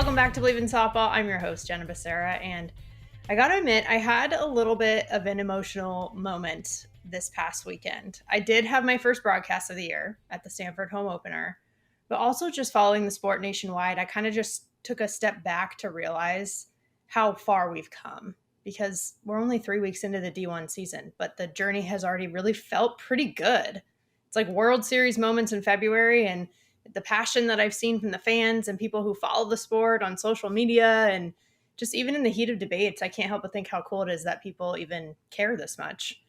Welcome back to Bleav in Softball. I'm your host, Jenna, and I gotta admit, I had a little bit of an emotional moment this past weekend. I did have my first broadcast of the year at the Stanford home opener, but also just following the sport nationwide, I kind of just took a step back to realize how far we've come, because we're only 3 weeks into the D1 season, but the journey has already really felt pretty good. It's like World Series moments in February, and the passion that I've seen from the fans and people who follow the sport on social media, and just even in the heat of debates, I can't help but think how cool it is that people even care this much.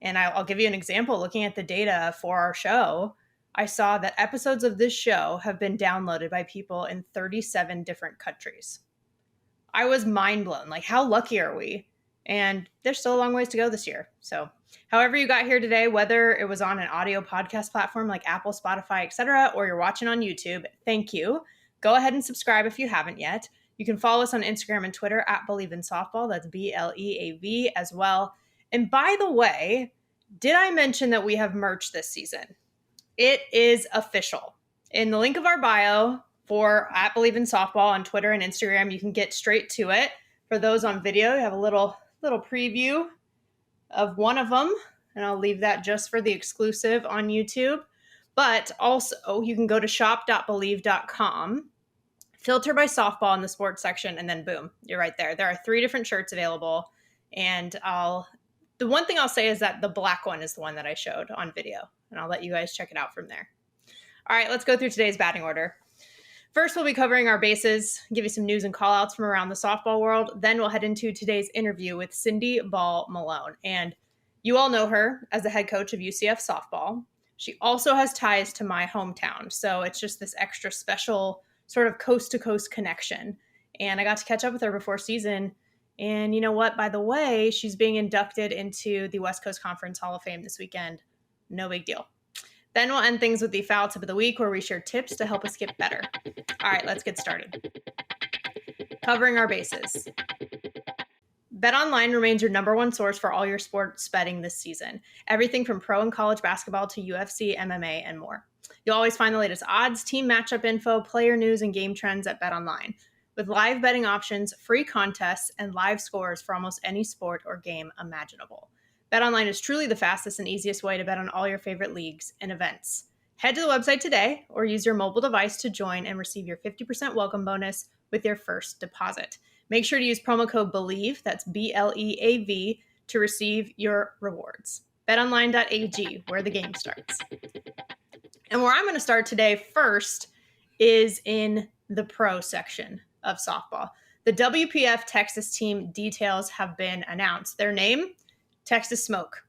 And I'll give you an example. Looking at the data for our show, I saw that episodes of this show have been downloaded by people in 37 different countries. I was mind blown. Like, how lucky are we? And there's still a long ways to go this year. So however you got here today, whether it was on an audio podcast platform like Apple, Spotify, etc., or you're watching on YouTube, thank you. Go ahead and subscribe if you haven't yet. You can follow us on Instagram and Twitter at Bleav in Softball. That's BLEAV as well. And by the way, did I mention that we have merch this season? It is official. In the link of our bio for at Bleav in Softball on Twitter and Instagram, you can get straight to it. For those on video, you have a little preview of one of them, and I'll leave that just for the exclusive on YouTube. But also, you can go to shop.bleav.com, filter by softball in the sports section, and then boom, you're right there. There are 3 different shirts available, and the one thing I'll say is that the black one is the one that I showed on video, and I'll let you guys check it out from there. All right, let's go through today's batting order. First, we'll be covering our bases, give you some news and call-outs from around the softball world. Then we'll head into today's interview with Cindy Ball-Malone. And you all know her as the head coach of UCF softball. She also has ties to my hometown. So it's just this extra special sort of coast-to-coast connection. And I got to catch up with her before season. And you know what? By the way, she's being inducted into the West Coast Conference Hall of Fame this weekend. No big deal. Then we'll end things with the foul tip of the week, where we share tips to help us get better. All right, let's get started. Covering our bases. BetOnline remains your number one source for all your sports betting this season. Everything from pro and college basketball to UFC, MMA, and more. You'll always find the latest odds, team matchup info, player news, and game trends at BetOnline. With live betting options, free contests, and live scores for almost any sport or game imaginable. BetOnline is truly the fastest and easiest way to bet on all your favorite leagues and events. Head to the website today or use your mobile device to join and receive your 50% welcome bonus with your first deposit. Make sure to use promo code BLEAV, that's BLEAV, to receive your rewards. BetOnline.ag, where the game starts. And where I'm going to start today first is in the pro section of softball. The WPF Texas team details have been announced. Their name? Texas Smoke.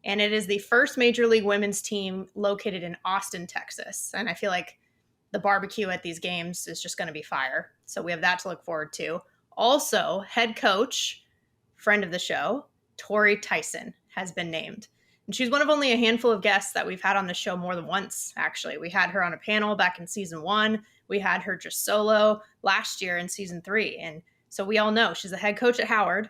And it is the first Major League women's team located in Austin, Texas. And I feel like the barbecue at these games is just going to be fire. So we have that to look forward to. Also, head coach, friend of the show, Tori Tyson, has been named. And she's one of only a handful of guests that we've had on the show more than once, actually. We had her on a panel back in season 1. We had her just solo last year in season 3. And so we all know she's the head coach at Howard.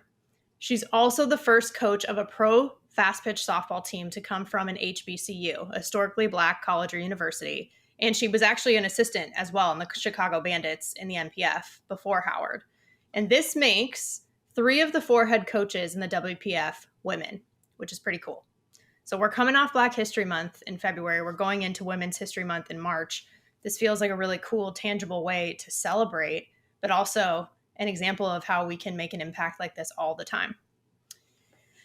She's also the first coach of a pro fast-pitch softball team to come from an HBCU, a historically black college or university. And she was actually an assistant as well in the Chicago Bandits in the NPF before Howard. And this makes 3 of the 4 head coaches in the WPF women, which is pretty cool. So we're coming off Black History Month in February. We're going into Women's History Month in March. This feels like a really cool, tangible way to celebrate, but also an example of how we can make an impact like this all the time.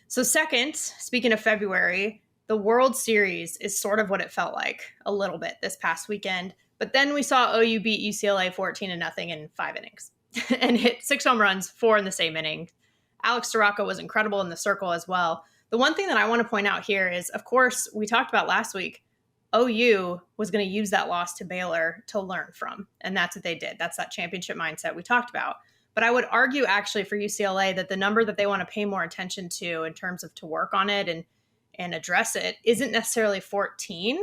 So second, speaking of February, the World Series is sort of what it felt like a little bit this past weekend. But then we saw OU beat UCLA 14-0 in 5 innings and hit 6 home runs, 4 in the same inning. Alex Soroka was incredible in the circle as well. The one thing that I want to point out here is, of course, we talked about last week, OU was going to use that loss to Baylor to learn from. And that's what they did. That's that championship mindset we talked about. But I would argue actually for UCLA that the number that they want to pay more attention to in terms of to work on it and address it isn't necessarily 14,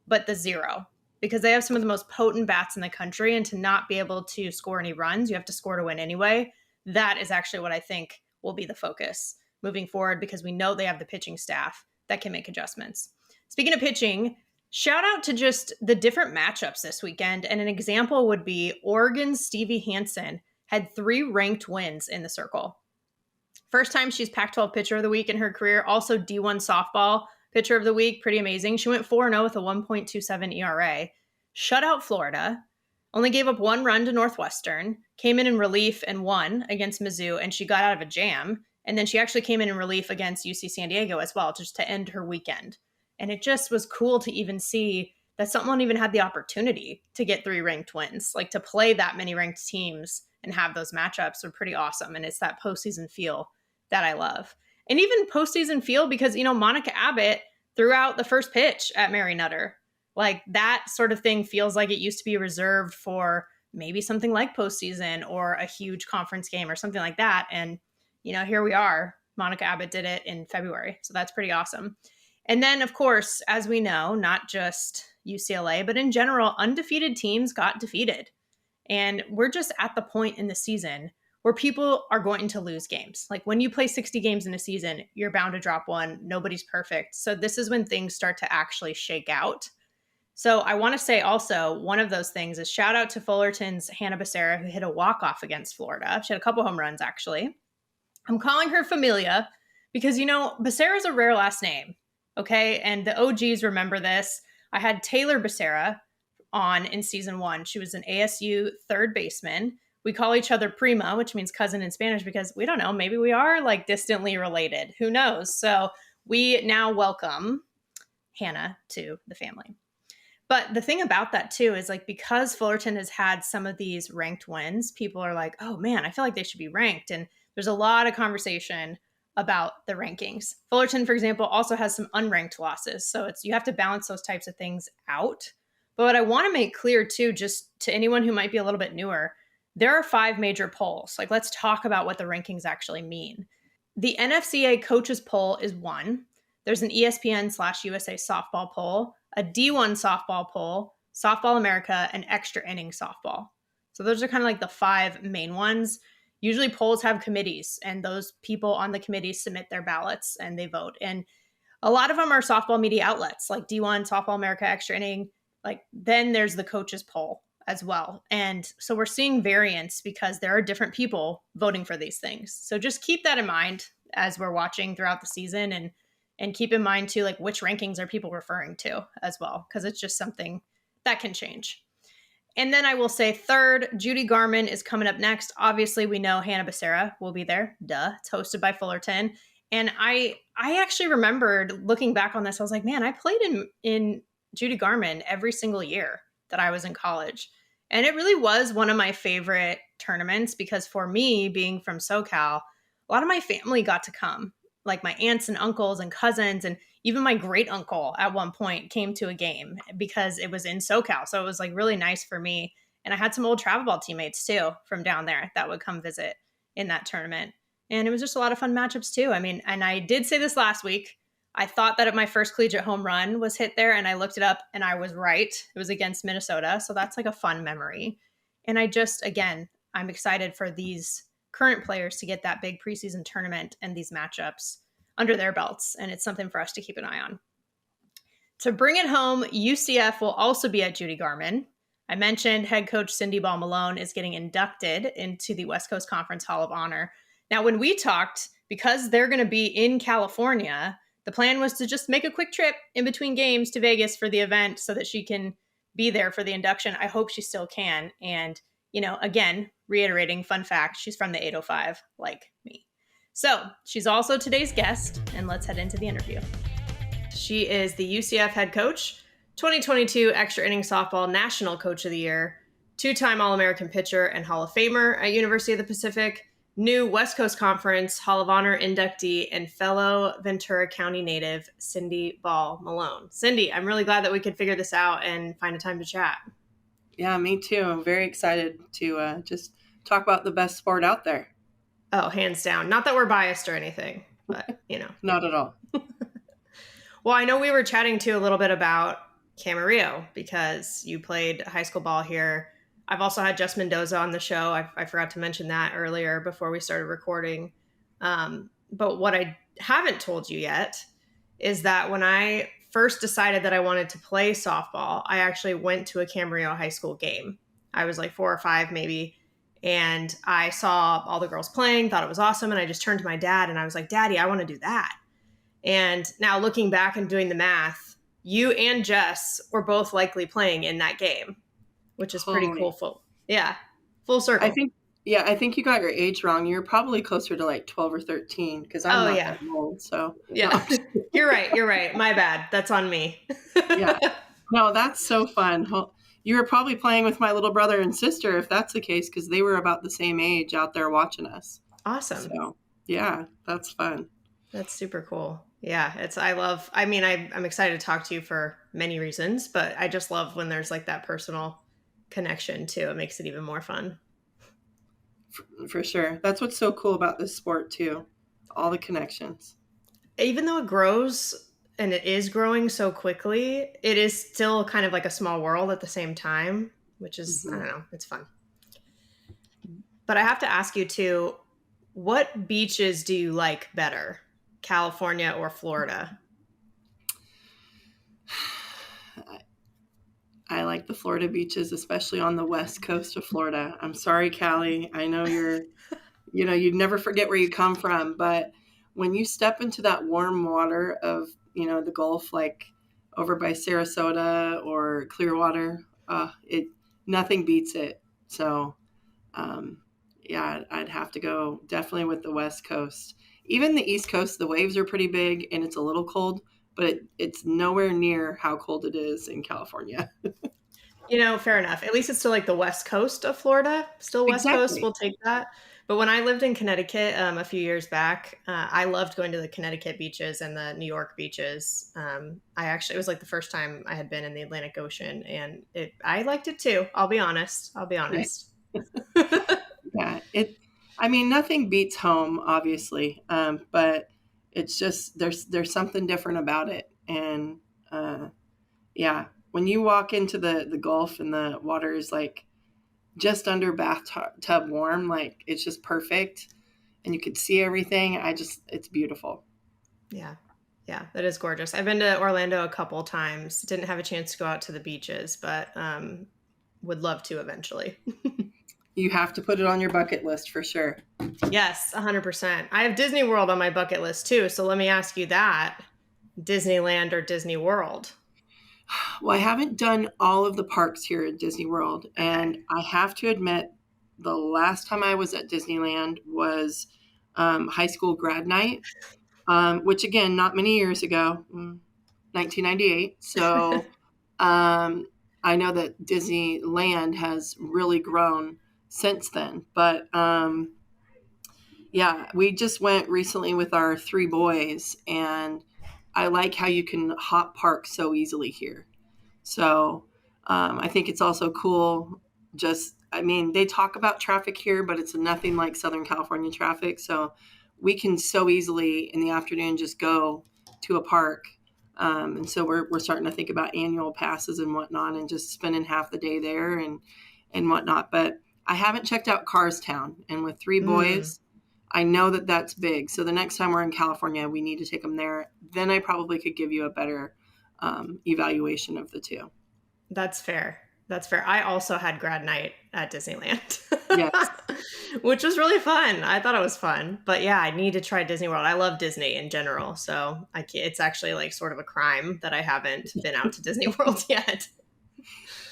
but the 0. Because they have some of the most potent bats in the country, and to not be able to score any runs, you have to score to win anyway. That is actually what I think will be the focus moving forward, because we know they have the pitching staff that can make adjustments. Speaking of pitching, Shout out to just the different matchups this weekend. And an example would be Oregon's Stevie Hansen had 3 ranked wins in the circle. First time she's Pac-12 Pitcher of the Week in her career. Also D1 Softball Pitcher of the Week. Pretty amazing. She went 4-0 with a 1.27 ERA. Shut out Florida. Only gave up 1 run to Northwestern. Came in relief and won against Mizzou. And she got out of a jam. And then she actually came in relief against UC San Diego as well, just to end her weekend. And it just was cool to even see that someone even had the opportunity to get 3 ranked wins. Like, to play that many ranked teams and have those matchups are pretty awesome. And it's that postseason feel that I love. And even postseason feel because, Monica Abbott threw out the first pitch at Mary Nutter. Like, that sort of thing feels like it used to be reserved for maybe something like postseason or a huge conference game or something like that. And, here we are. Monica Abbott did it in February. So that's pretty awesome. And then, of course, as we know, not just UCLA, but in general, undefeated teams got defeated. And we're just at the point in the season where people are going to lose games. Like, when you play 60 games in a season, you're bound to drop one. Nobody's perfect. So this is when things start to actually shake out. So I want to say also, one of those things is shout out to Fullerton's Hannah Becerra, who hit a walk-off against Florida. She had a couple home runs, actually. I'm calling her Familia because, Becerra's a rare last name. Okay. And the OGs remember this. I had Taylor Becerra on in season 1. She was an ASU third baseman. We call each other prima, which means cousin in Spanish, because we don't know. Maybe we are like distantly related. Who knows? So we now welcome Hannah to the family. But the thing about that too is, like, because Fullerton has had some of these ranked wins, people are like, oh man, I feel like they should be ranked. And there's a lot of conversation about the rankings. Fullerton, for example, also has some unranked losses. So you have to balance those types of things out. But what I want to make clear too, just to anyone who might be a little bit newer, there are 5 major polls. Like, let's talk about what the rankings actually mean. The NFCA coaches poll is 1. There's an ESPN/USA softball poll, a D1 softball poll, Softball America, and extra inning softball. So those are kind of like the 5 main ones. Usually polls have committees, and those people on the committees submit their ballots and they vote. And a lot of them are softball media outlets like D1, Softball America, extra inning. Like, then there's the coaches poll as well. And so we're seeing variance because there are different people voting for these things. So just keep that in mind as we're watching throughout the season, and keep in mind too, like, which rankings are people referring to as well, because it's just something that can change. And then I will say third, Judy Garman is coming up next. Obviously, we know Hannah Becerra will be there. Duh. It's hosted by Fullerton. And I actually remembered looking back on this, I was like, man, I played in Judy Garman every single year that I was in college. And it really was one of my favorite tournaments because for me, being from SoCal, a lot of my family got to come. Like, my aunts and uncles and cousins, and even my great uncle at one point came to a game because it was in SoCal. So it was like really nice for me. And I had some old travel ball teammates too from down there that would come visit in that tournament. And it was just a lot of fun matchups too. I mean, and I did say this last week, I thought that my first collegiate home run was hit there, and I looked it up and I was right. It was against Minnesota. So that's like a fun memory. And I'm excited for these current players to get that big preseason tournament and these matchups under their belts. And it's something for us to keep an eye on. To bring it home, UCF will also be at Judy Garman. I mentioned head coach Cindy Ball-Malone is getting inducted into the West Coast Conference Hall of Honor. Now, when we talked, because they're going to be in California, the plan was to just make a quick trip in between games to Vegas for the event so that she can be there for the induction. I hope she still can. And, again, reiterating, fun fact, she's from the 805 like me. So she's also today's guest, and let's head into the interview. She is the UCF head coach, 2022 Extra Inning Softball National Coach of the Year, 2-time All-American pitcher and Hall of Famer at University of the Pacific, new West Coast Conference Hall of Honor inductee, and fellow Ventura County native, Cindy Ball-Malone. Cindy, I'm really glad that we could figure this out and find a time to chat. Yeah, me too. I'm very excited to just talk about the best sport out there. Oh, hands down. Not that we're biased or anything, but, Not at all. Well, I know we were chatting too a little bit about Camarillo because you played high school ball here. I've also had Jess Mendoza on the show. I forgot to mention that earlier before we started recording. But what I haven't told you yet is that when I first decided that I wanted to play softball, I actually went to a Camarillo high school game. I was like 4 or 5 maybe. And I saw all the girls playing, thought it was awesome. And I just turned to my dad and I was like, Daddy, I want to do that. And now looking back and doing the math, you and Jess were both likely playing in that game, which is pretty cool. Full circle. I think you got your age wrong. You're probably closer to like 12 or 13 because I'm not that old. So yeah, you're right. My bad. That's on me. Yeah. No, that's so fun. You were probably playing with my little brother and sister if that's the case, because they were about the same age out there watching us. Awesome. So yeah, that's fun. That's super cool. Yeah, I'm excited to talk to you for many reasons, but I just love when there's like that personal connection too. It makes it even more fun. For sure. That's what's so cool about this sport too. All the connections. Even though it grows and it is growing so quickly, it is still kind of like a small world at the same time, which is, I don't know, it's fun. But I have to ask you too, what beaches do you like better, California or Florida? I like the Florida beaches, especially on the west coast of Florida. I'm sorry, Callie. I know you'd never forget where you come from, but when you step into that warm water of, the Gulf, like over by Sarasota or Clearwater, nothing beats it. So, I'd have to go definitely with the West Coast. Even the East Coast, the waves are pretty big and it's a little cold, but it's nowhere near how cold it is in California. Fair enough. At least it's still like the West Coast of Florida. Still West Coast. We'll take that. But when I lived in Connecticut a few years back, I loved going to the Connecticut beaches and the New York beaches. It was like the first time I had been in the Atlantic Ocean, and I liked it too. I'll be honest. Yeah. Nothing beats home, obviously. But it's just, there's something different about it. And when you walk into the Gulf and the water is like just under bathtub warm, like it's just perfect and you could see everything. It's beautiful. Yeah, that is gorgeous. I've been to Orlando a couple times. Didn't have a chance to go out to the beaches, but would love to eventually. You have to put it on your bucket list for sure. Yes, 100%. I have Disney World on my bucket list too. So let me ask you that. Disneyland or Disney World? Well, I haven't done all of the parks here at Disney World. And I have to admit, the last time I was at Disneyland was high school grad night, which again, not many years ago, 1998. So I know that Disneyland has really grown since then. But we just went recently with our 3 boys, and I like how you can hop park so easily here. So I think it's also cool. They talk about traffic here, but it's nothing like Southern California traffic. So we can so easily in the afternoon just go to a park. And so we're starting to think about annual passes and whatnot and just spending half the day there and whatnot. But I haven't checked out Carstown. And with 3 boys, I know that that's big. So the next time we're in California, we need to take them there. Then I probably could give you a better evaluation of the 2. That's fair. I also had grad night at Disneyland. Yes. Which was really fun. I thought it was fun. But yeah, I need to try Disney World. I love Disney in general. So it's actually like sort of a crime that I haven't been out to Disney World yet.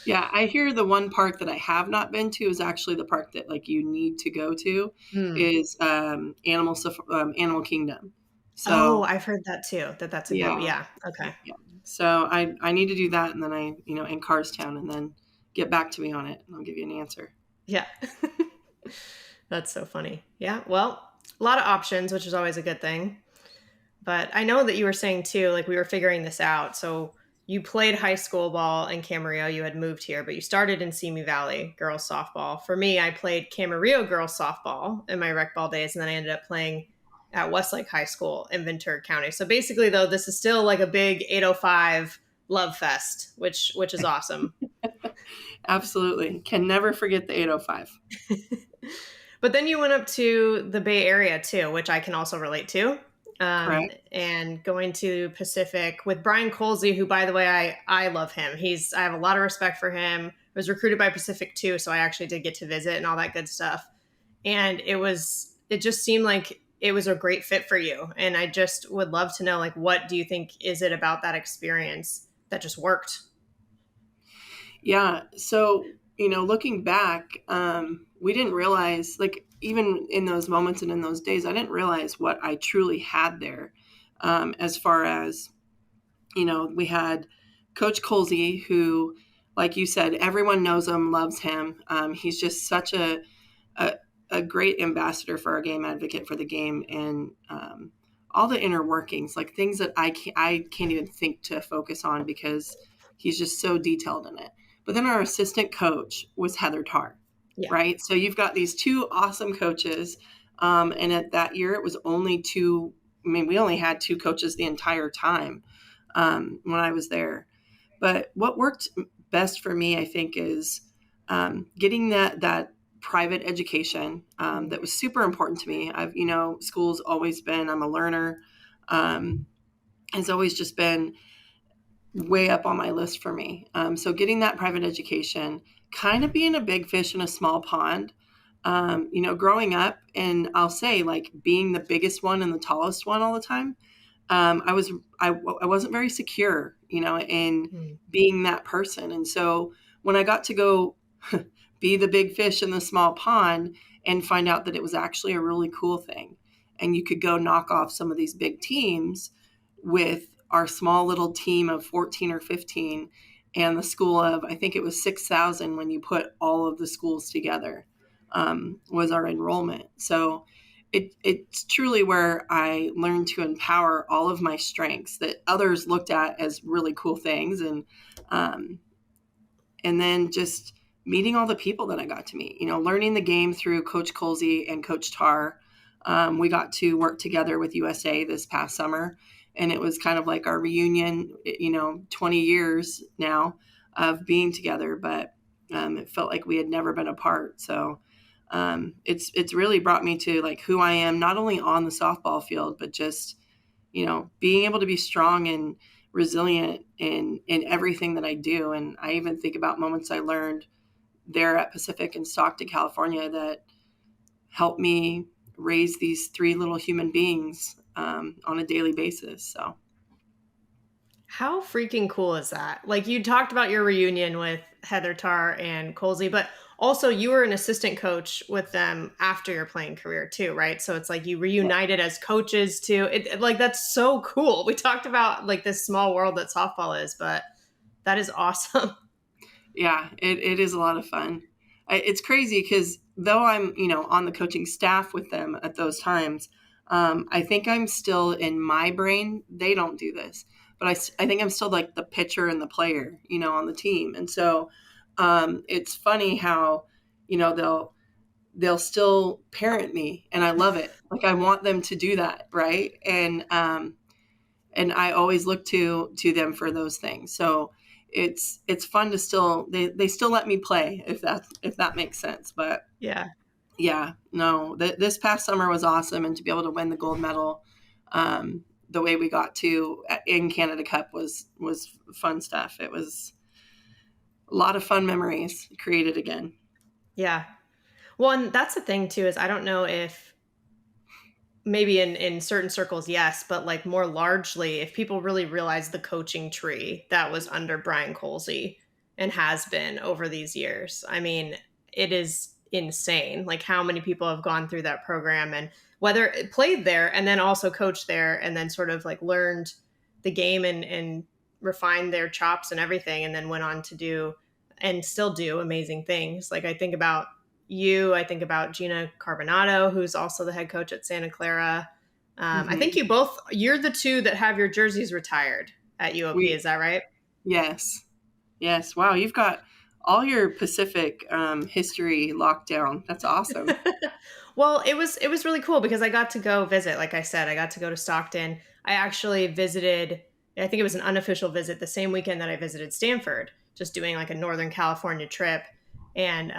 Yeah, I hear the one park that I have not been to is actually the park that like you need to go to is Animal Kingdom. So I've heard that too. That's a good one. Yeah. Okay. Yeah. So I need to do that, and then in Carstown, and then get back to me on it, and I'll give you an answer. Yeah. That's so funny. Yeah. Well, a lot of options, which is always a good thing. But I know that you were saying too, like we were figuring this out. So you played high school ball in Camarillo. You had moved here, but you started in Simi Valley girls softball. For me, I played Camarillo girls softball in my rec ball days, and then I ended up playing at Westlake High School in Ventura County. So basically, though, this is still like a big 805 love fest, which is awesome. Absolutely. Can never forget the 805. But then you went up to the Bay Area too, which I can also relate to. Correct. and going to Pacific with Brian Colsey, who, by the way, I love him. I have a lot of respect for him. I was recruited by Pacific too, so I actually did get to visit and all that good stuff. And it just seemed like it was a great fit for you. And I just would love to know, like, what do you think is it about that experience that just worked? Yeah. So, looking back, we didn't realize, like, even in those moments and in those days, I didn't realize what I truly had there. As far as, we had Coach Colsey, who, like you said, everyone knows him, loves him. He's just such a, a great ambassador for our game, advocate for the game, and all the inner workings, like things that I can't even think to focus on because he's just so detailed in it. But then our assistant coach was Heather Tarr, Yeah. right? So you've got these two awesome coaches. And at that year, it was only two. I mean, we only had two coaches the entire time when I was there. But what worked best for me, I think, is getting that private education that was super important to me. School's always been, I'm a learner. Has always just been way up on my list for me. So getting that private education, kind of being a big fish in a small pond, growing up, and I'll say, like, being the biggest one and the tallest one all the time. I wasn't very secure, in being that person. And so when I got to go be the big fish in the small pond and find out that it was actually a really cool thing, and you could go knock off some of these big teams with our small little team of 14 or 15 and the school of, I think it was 6,000 when you put all of the schools together, was our enrollment. So it's truly where I learned to empower all of my strengths that others looked at as really cool things. And then just meeting all the people that I got to meet, learning the game through Coach Colsey and Coach Tarr. We got to work together with USA this past summer, and it was kind of like our reunion, 20 years now of being together, but it felt like we had never been apart. So it's really brought me to, like, who I am, not only on the softball field, but just, being able to be strong and resilient in everything that I do. And I even think about moments I learned there at Pacific in Stockton, California, that helped me raise these three little human beings on a daily basis. So How freaking cool is that? Like, you talked about your reunion with Heather Tarr and Colsey, but also you were an assistant coach with them after your playing career too, right? So it's like you reunited as coaches too. Like, that's so cool. We talked about, like, this small world that softball is, but that is awesome. yeah, it is a lot of fun. It's crazy because though I'm, on the coaching staff with them at those times, I think I'm still in my brain. They don't do this, but I think I'm still like the pitcher and the player, on the team. And so it's funny how, they'll still parent me, and I love it. Like, I want them to do that. Right. And I always look to them for those things. So it's fun to still, they still let me play, if that makes sense. But yeah, no, this past summer was awesome. And to be able to win the gold medal, the way we got to in Canada Cup was fun stuff. It was a lot of fun memories created again. Yeah. Well, and that's the thing too, is I don't know if maybe in certain circles, yes, but like more largely, if people really realize the coaching tree that was under Brian Colsey and has been over these years. I mean, it is insane, like how many people have gone through that program and whether it played there and then also coached there and then sort of like learned the game and refined their chops and everything, and then went on to do and still do amazing things. Like, I think about you, I think about Gina Carbonado, who's also the head coach at Santa Clara. I think you're the two that have your jerseys retired at UOP. Is that right? Yes. Wow. You've got all your Pacific history locked down. That's awesome. Well, it was really cool because I got to go visit. Like I said, I got to go to Stockton. I actually visited, I think it was an unofficial visit, the same weekend that I visited Stanford, just doing like a Northern California trip. And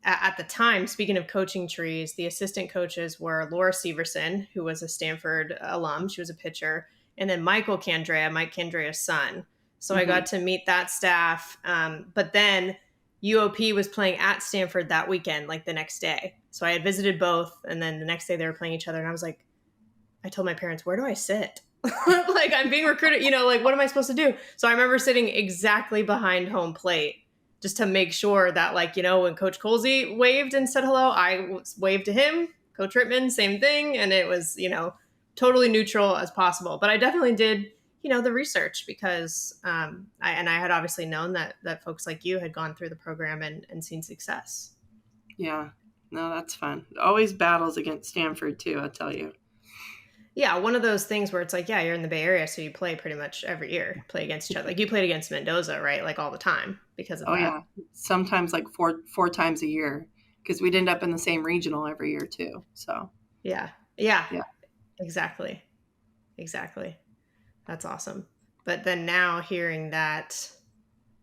at the time, speaking of coaching trees, the assistant coaches were Laura Severson, who was a Stanford alum. She was a pitcher. And then Mike Candrea's son. So I got to meet that staff. But then UOP was playing at Stanford that weekend, like the next day. So I had visited both. And then the next day they were playing each other. And I was like, I told my parents, where do I sit? Like, I'm being recruited, like, what am I supposed to do? So I remember sitting exactly behind home plate just to make sure that, like, when Coach Colsey waved and said hello, I waved to him. Coach Rittman, same thing. And it was, totally neutral as possible. But I definitely did, the research because I had obviously known that folks like you had gone through the program and seen success. Yeah. No, that's fun. Always battles against Stanford too, I'll tell you. Yeah, one of those things where it's like, yeah, you're in the Bay Area, so you play pretty much every year, play against each other. Like you played against Mendoza, right? Like all the time because of that. Yeah. Sometimes like four times a year because we'd end up in the same regional every year too. So yeah. Exactly. That's awesome. But then now hearing that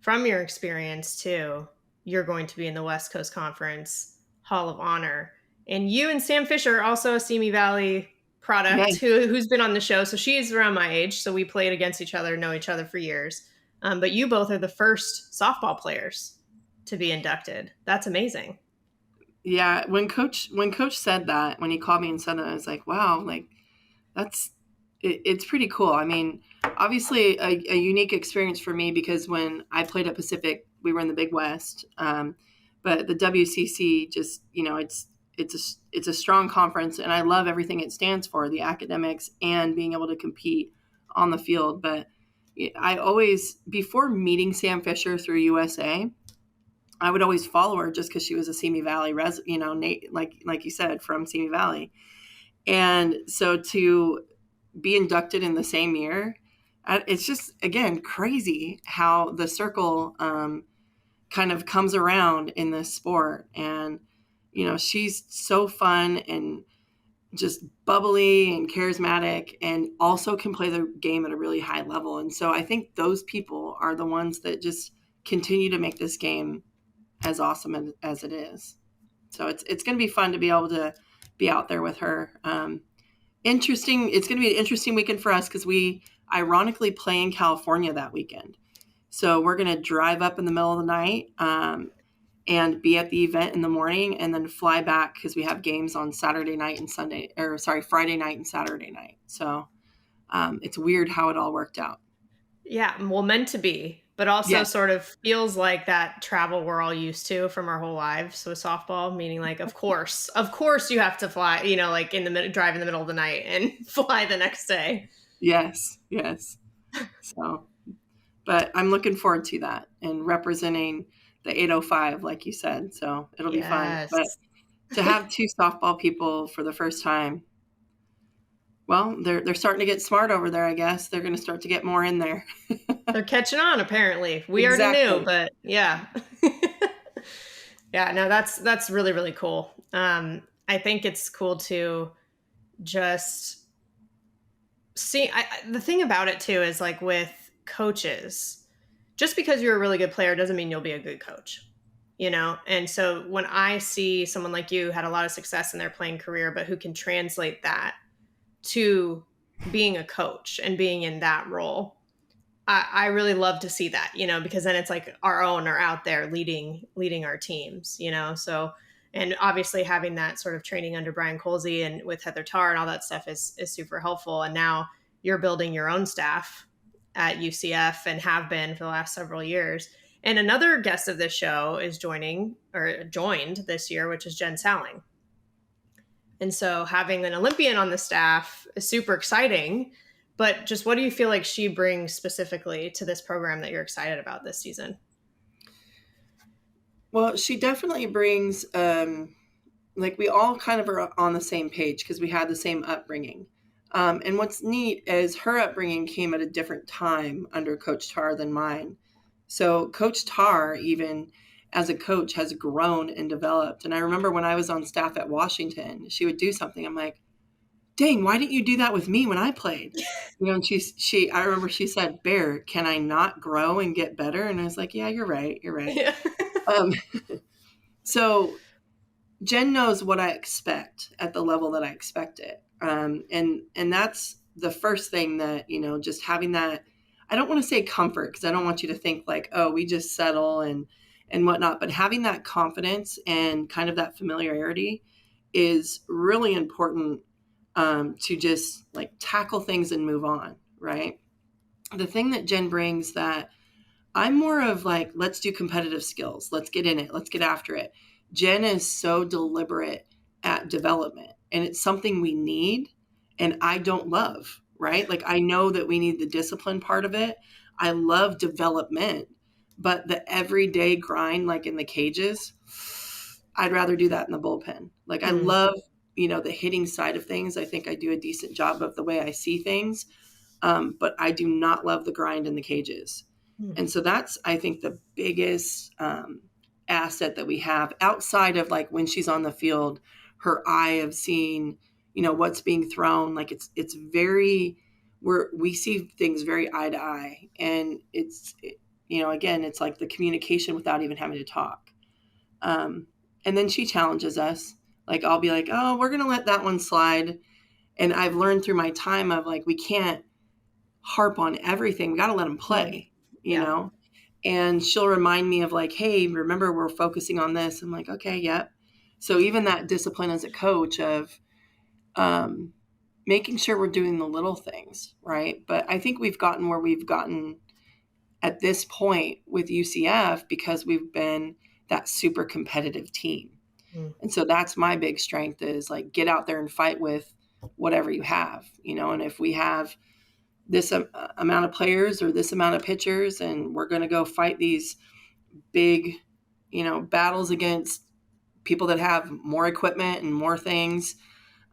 from your experience too, you're going to be in the West Coast Conference Hall of Honor. And you and Sam Fisher, also a Simi Valley product, who's been on the show. So she's around my age. So we played against each other, know each other for years. But you both are the first softball players to be inducted. That's amazing. Yeah. When coach said that, when he called me and said that, I was like, wow, like it's pretty cool. I mean, obviously a unique experience for me because when I played at Pacific, we were in the Big West. But the WCC just, it's a strong conference and I love everything it stands for, the academics and being able to compete on the field. But I always, before meeting Sam Fisher through USA, I would always follow her just because she was a Simi Valley like you said, from Simi Valley. And so to be inducted in the same year, it's just, again, crazy how the circle kind of comes around in this sport. And, she's so fun and just bubbly and charismatic and also can play the game at a really high level. And so I think those people are the ones that just continue to make this game as awesome as it is. So it's going to be fun to be able to be out there with her. Interesting. It's going to be an interesting weekend for us because we ironically play in California that weekend. So we're going to drive up in the middle of the night and be at the event in the morning and then fly back because we have games on Friday night and Saturday night. So it's weird how it all worked out. Yeah. Well, meant to be, but also sort of feels like that travel we're all used to from our whole lives with softball, meaning like, of course you have to fly, like drive in the middle of the night and fly the next day. Yes. So, but I'm looking forward to that and representing the 805, like you said. So it'll be fun. But to have two softball people for the first time, well, they're starting to get smart over there, I guess. They're going to start to get more in there. They're catching on, apparently. We already knew, but yeah. Yeah, no, that's really, really cool. I think it's cool to just see. The thing about it, too, is like with coaches, just because you're a really good player doesn't mean you'll be a good coach, And so when I see someone like you had a lot of success in their playing career, but who can translate that to being a coach and being in that role, I really love to see that, because then it's like our own are out there leading our teams, so, and obviously having that sort of training under Brian Colsey and with Heather Tarr and all that stuff is super helpful. And now you're building your own staff at UCF and have been for the last several years. And another guest of this show is joined this year, which is Jen Salling. And so having an Olympian on the staff is super exciting, but just what do you feel like she brings specifically to this program that you're excited about this season? Well, she definitely brings, we all kind of are on the same page because we had the same upbringing. And what's neat is her upbringing came at a different time under Coach Tarr than mine. So Coach Tarr, even as a coach, has grown and developed. And I remember when I was on staff at Washington, she would do something. I'm like, dang, why didn't you do that with me when I played? And I remember she said, Bear, can I not grow and get better? And I was like, yeah, you're right. Yeah. So Jen knows what I expect at the level that I expect it. And that's the first thing that, just having that, I don't want to say comfort, because I don't want you to think like, oh, we just settle and whatnot, but having that confidence and kind of that familiarity is really important, to just like tackle things and move on, right? The thing that Jen brings that I'm more of like, let's do competitive skills. Let's get in it. Let's get after it. Jen is so deliberate at development, and it's something we need and I don't love, right? Like, I know that we need the discipline part of it. I love development, but the everyday grind, like in the cages, I'd rather do that in the bullpen. Like, I love, the hitting side of things. I think I do a decent job of the way I see things. But I do not love the grind in the cages. And so that's, I think, the biggest asset that we have outside of like when she's on the field, her eye of seeing, what's being thrown. Like it's very, we see things very eye to eye. And again, it's like the communication without even having to talk. And then she challenges us. Like, I'll be like, oh, we're going to let that one slide. And I've learned through my time of like, we can't harp on everything. We got to let them play, you know? And she'll remind me of like, hey, remember we're focusing on this. I'm like, okay, yep. So even that discipline as a coach of making sure we're doing the little things, right? But I think we've gotten where we've gotten at this point with UCF because we've been that super competitive team. And so that's my big strength is like, get out there and fight with whatever you have, and if we have this amount of players or this amount of pitchers, and we're going to go fight these big, battles against people that have more equipment and more things,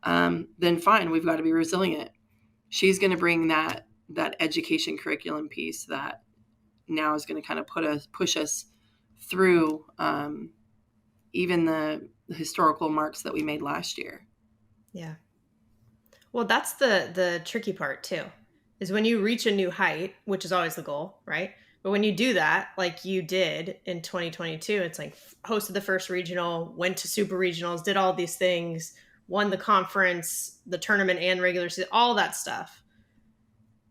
then fine, we've got to be resilient. She's going to bring that education curriculum piece that now is going to kind of push us through even the historical marks that we made last year. Yeah. Well, that's the tricky part too, is when you reach a new height, which is always the goal, right? But when you do that, like you did in 2022, it's like hosted the first regional, went to super regionals, did all these things, won the conference, the tournament and regular season, all that stuff.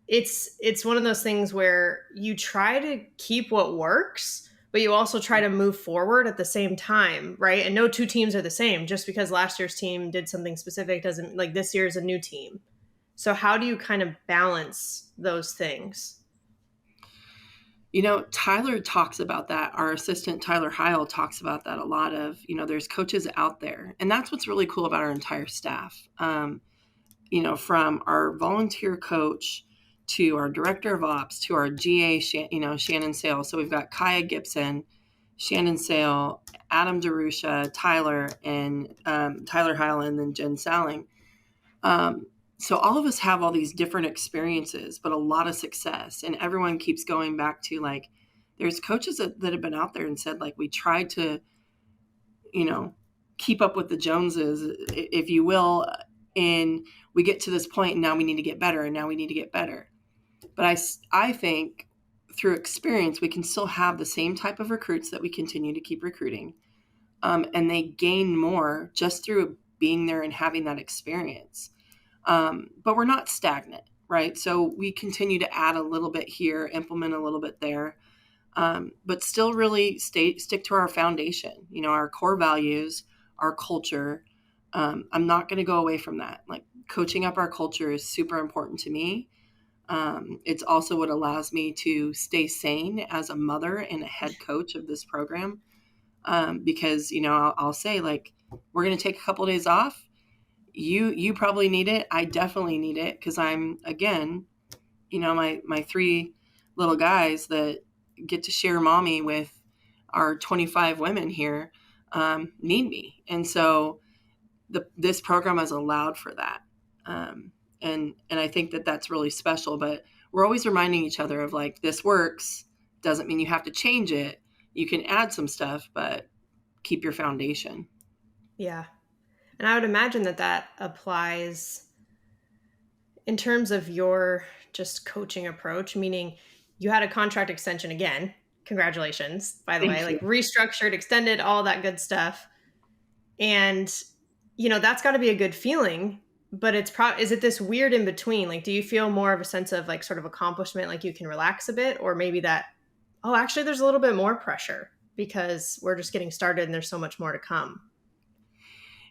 It's one of those things where you try to keep what works, but you also try to move forward at the same time, right? And no two teams are the same. Just because last year's team did something specific doesn't, like, this year is a new team. So how do you kind of balance those things? Tyler talks about that. Our assistant, Tyler Heil, talks about that a lot of, there's coaches out there. And that's what's really cool about our entire staff. From our volunteer coach to our director of ops to our GA, Shannon Sale. So we've got Kaya Gibson, Shannon Sale, Adam DeRusha, Tyler, and Tyler Heil, and then Jen Salling. So all of us have all these different experiences, but a lot of success. And everyone keeps going back to like, there's coaches that have been out there and said, like, we tried to, keep up with the Joneses, if you will. And we get to this point and now we need to get better, and now we need to get better. But I think through experience, we can still have the same type of recruits that we continue to keep recruiting. And they gain more just through being there and having that experience. But we're not stagnant, right? So we continue to add a little bit here, implement a little bit there, but still really stick to our foundation, our core values, our culture. I'm not going to go away from that. Like, coaching up our culture is super important to me. It's also what allows me to stay sane as a mother and a head coach of this program. Because, I'll say, like, we're going to take a couple of days off. You probably need it. I definitely need it, because I'm, again, my three little guys that get to share mommy with our 25 women here need me. And so this program has allowed for that. And I think that that's really special, but we're always reminding each other of like, this works. Doesn't mean you have to change it. You can add some stuff, but keep your foundation. Yeah. And I would imagine that applies in terms of your just coaching approach, meaning you had a contract extension again. Congratulations, by the way, like restructured, extended, all that good stuff. And, that's got to be a good feeling, but is it this weird in between? Like, do you feel more of a sense of like sort of accomplishment, like you can relax a bit, or maybe that, oh, actually there's a little bit more pressure because we're just getting started and there's so much more to come?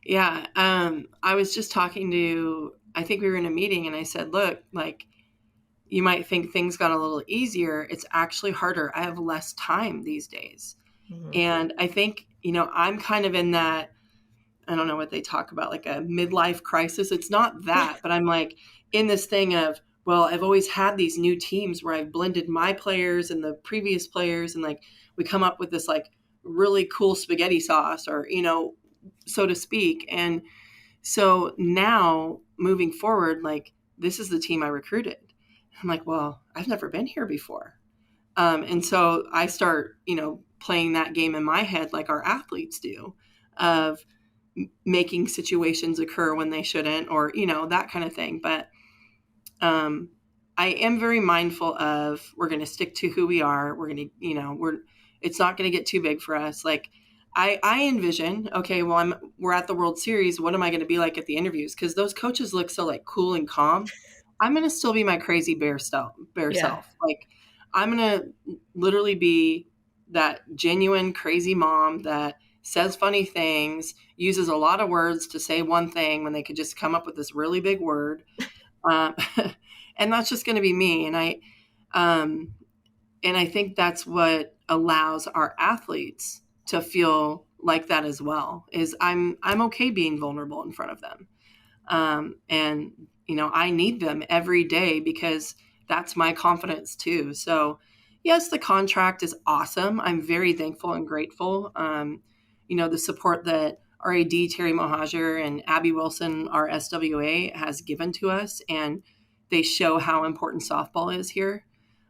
Yeah. I was just talking to, I think we were in a meeting and I said, look, like, you might think things got a little easier. It's actually harder. I have less time these days. Mm-hmm. And I think, I'm kind of in that, I don't know what they talk about, like a midlife crisis. It's not that, but I'm like in this thing of, well, I've always had these new teams where I've blended my players and the previous players. And like, we come up with this like really cool spaghetti sauce or, so to speak. And so now moving forward, like this is the team I recruited. I'm like, well, I've never been here before. And so I start, playing that game in my head like our athletes do of making situations occur when they shouldn't or, that kind of thing. But I am very mindful of we're going to stick to who we are. We're going to, it's not going to get too big for us. Like I envision, okay, well, we're at the World Series. What am I going to be like at the interviews? Because those coaches look so like cool and calm. I'm going to still be my crazy bear self. Yeah. Like I'm going to literally be that genuine crazy mom that says funny things, uses a lot of words to say one thing when they could just come up with this really big word. Um, and that's just going to be me. And I think that's what allows our athletes to feel like that as well, is I'm okay being vulnerable in front of them. And, I need them every day because that's my confidence too. So yes, the contract is awesome. I'm very thankful and grateful. The support that our AD Terry Mohajer and Abby Wilson, our SWA, has given to us. And they show how important softball is here.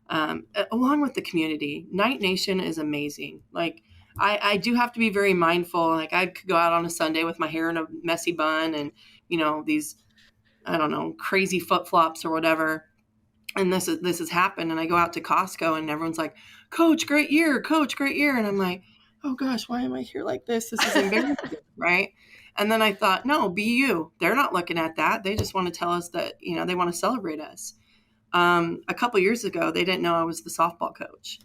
Along with the community. Night Nation is amazing. Like I do have to be very mindful. Like I could go out on a Sunday with my hair in a messy bun and, these, I don't know, crazy flip flops or whatever. And this has happened. And I go out to Costco and everyone's like, Coach, great year, Coach, great year. And I'm like, oh gosh, why am I here like this? This is embarrassing, right? And then I thought, no, be you. They're not looking at that. They just want to tell us that, they want to celebrate us. A couple years ago, they didn't know I was the softball coach.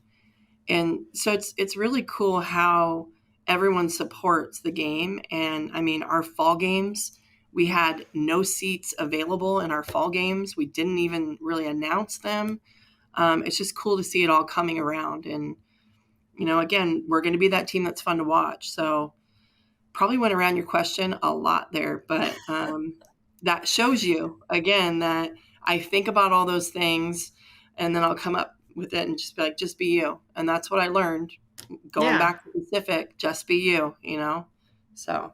And so it's really cool how everyone supports the game. And I mean, our fall games, we had no seats available in our fall games. We didn't even really announce them. It's just cool to see it all coming around. And, again, we're going to be that team that's fun to watch. So probably went around your question a lot there, but that shows you, again, that I think about all those things and then I'll come up with it and just be like, just be you. And that's what I learned going back to Pacific, just be you, so.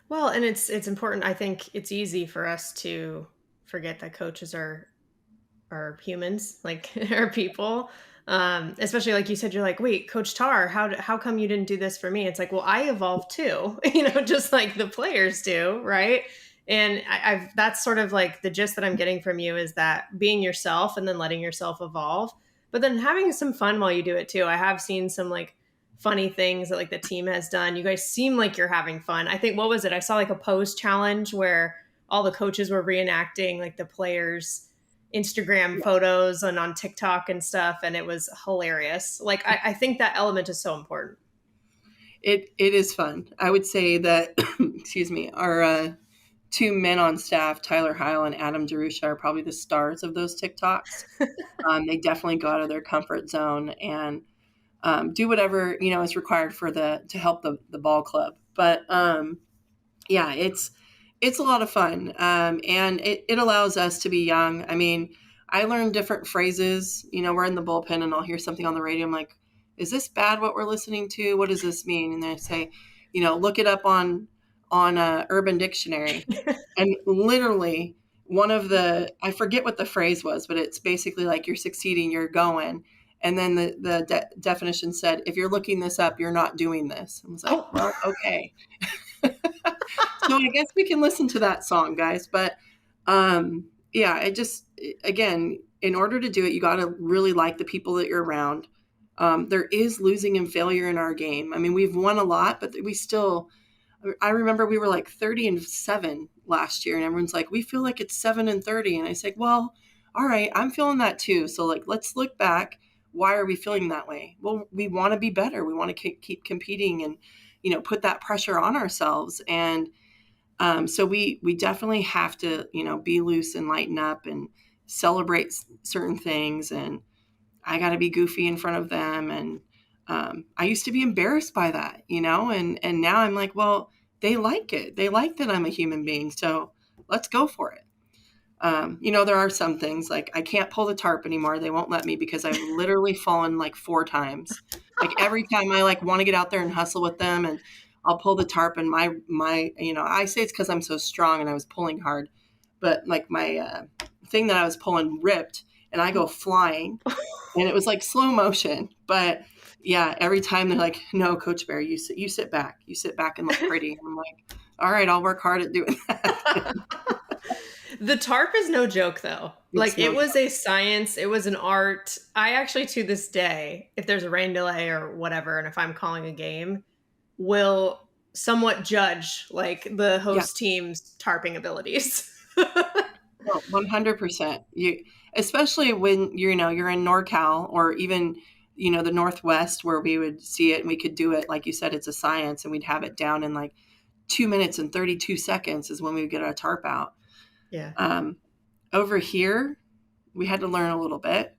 Well, and it's important. I think it's easy for us to forget that coaches are humans, like are people. Especially like you said, you're like, wait, Coach Tar, how come you didn't do this for me? It's like, well, I evolved too, just like the players do, right? And I've that's sort of like the gist that I'm getting from you is that being yourself and then letting yourself evolve, but then having some fun while you do it too. I have seen some like funny things that like the team has done. You guys seem like you're having fun. I think, what was it? I saw like a pose challenge where all the coaches were reenacting like the players' Instagram photos and on TikTok and stuff. And it was hilarious. Like, I think that element is so important. It is fun. I would say that, excuse me, our two men on staff, Tyler Heil and Adam Jerusha, are probably the stars of those TikToks. They definitely go out of their comfort zone and do whatever, is required to help the ball club. But yeah, it's a lot of fun. And it allows us to be young. I mean, I learned different phrases, we're in the bullpen and I'll hear something on the radio. I'm like, is this bad what we're listening to? What does this mean? And they say, look it up on Urban Dictionary. And literally I forget what the phrase was, but it's basically like you're succeeding, you're going. And then the definition said, if you're looking this up, you're not doing this. I was like, well, okay. So I guess we can listen to that song, guys. But yeah, again, in order to do it, you got to really like the people that you're around. There is losing and failure in our game. I mean, we've won a lot, but we still, I remember we were like 30-7 last year, and everyone's like, we feel like it's 7-30. And I said, well, all right, I'm feeling that too. So like, let's look back. Why are we feeling that way? Well, we want to be better. We want to keep competing and, put that pressure on ourselves. And so we definitely have to, be loose and lighten up and celebrate certain things. And I got to be goofy in front of them. And I used to be embarrassed by that, and now I'm like, well, they like it. They like that I'm a human being. So let's go for it. There are some things like I can't pull the tarp anymore. They won't let me because I've literally fallen like 4 times. Like every time I like want to get out there and hustle with them, and I'll pull the tarp, and my I say it's because I'm so strong and I was pulling hard, but like my thing that I was pulling ripped and I go flying, and it was like slow motion. But yeah, every time they're like, no, Coach Bear, you sit back and look pretty. And I'm like, all right, I'll work hard at doing that. The tarp is no joke, though. It was a science. It was an art. I actually, to this day, if there's a rain delay or whatever, and if I'm calling a game, will somewhat judge like the host team's tarping abilities. 100%. Especially when you're in NorCal or even the Northwest, where we would see it and we could do it like you said, it's a science, and we'd have it down in like 2 minutes and 32 seconds is when we would get our tarp out. Yeah. Over here, we had to learn a little bit.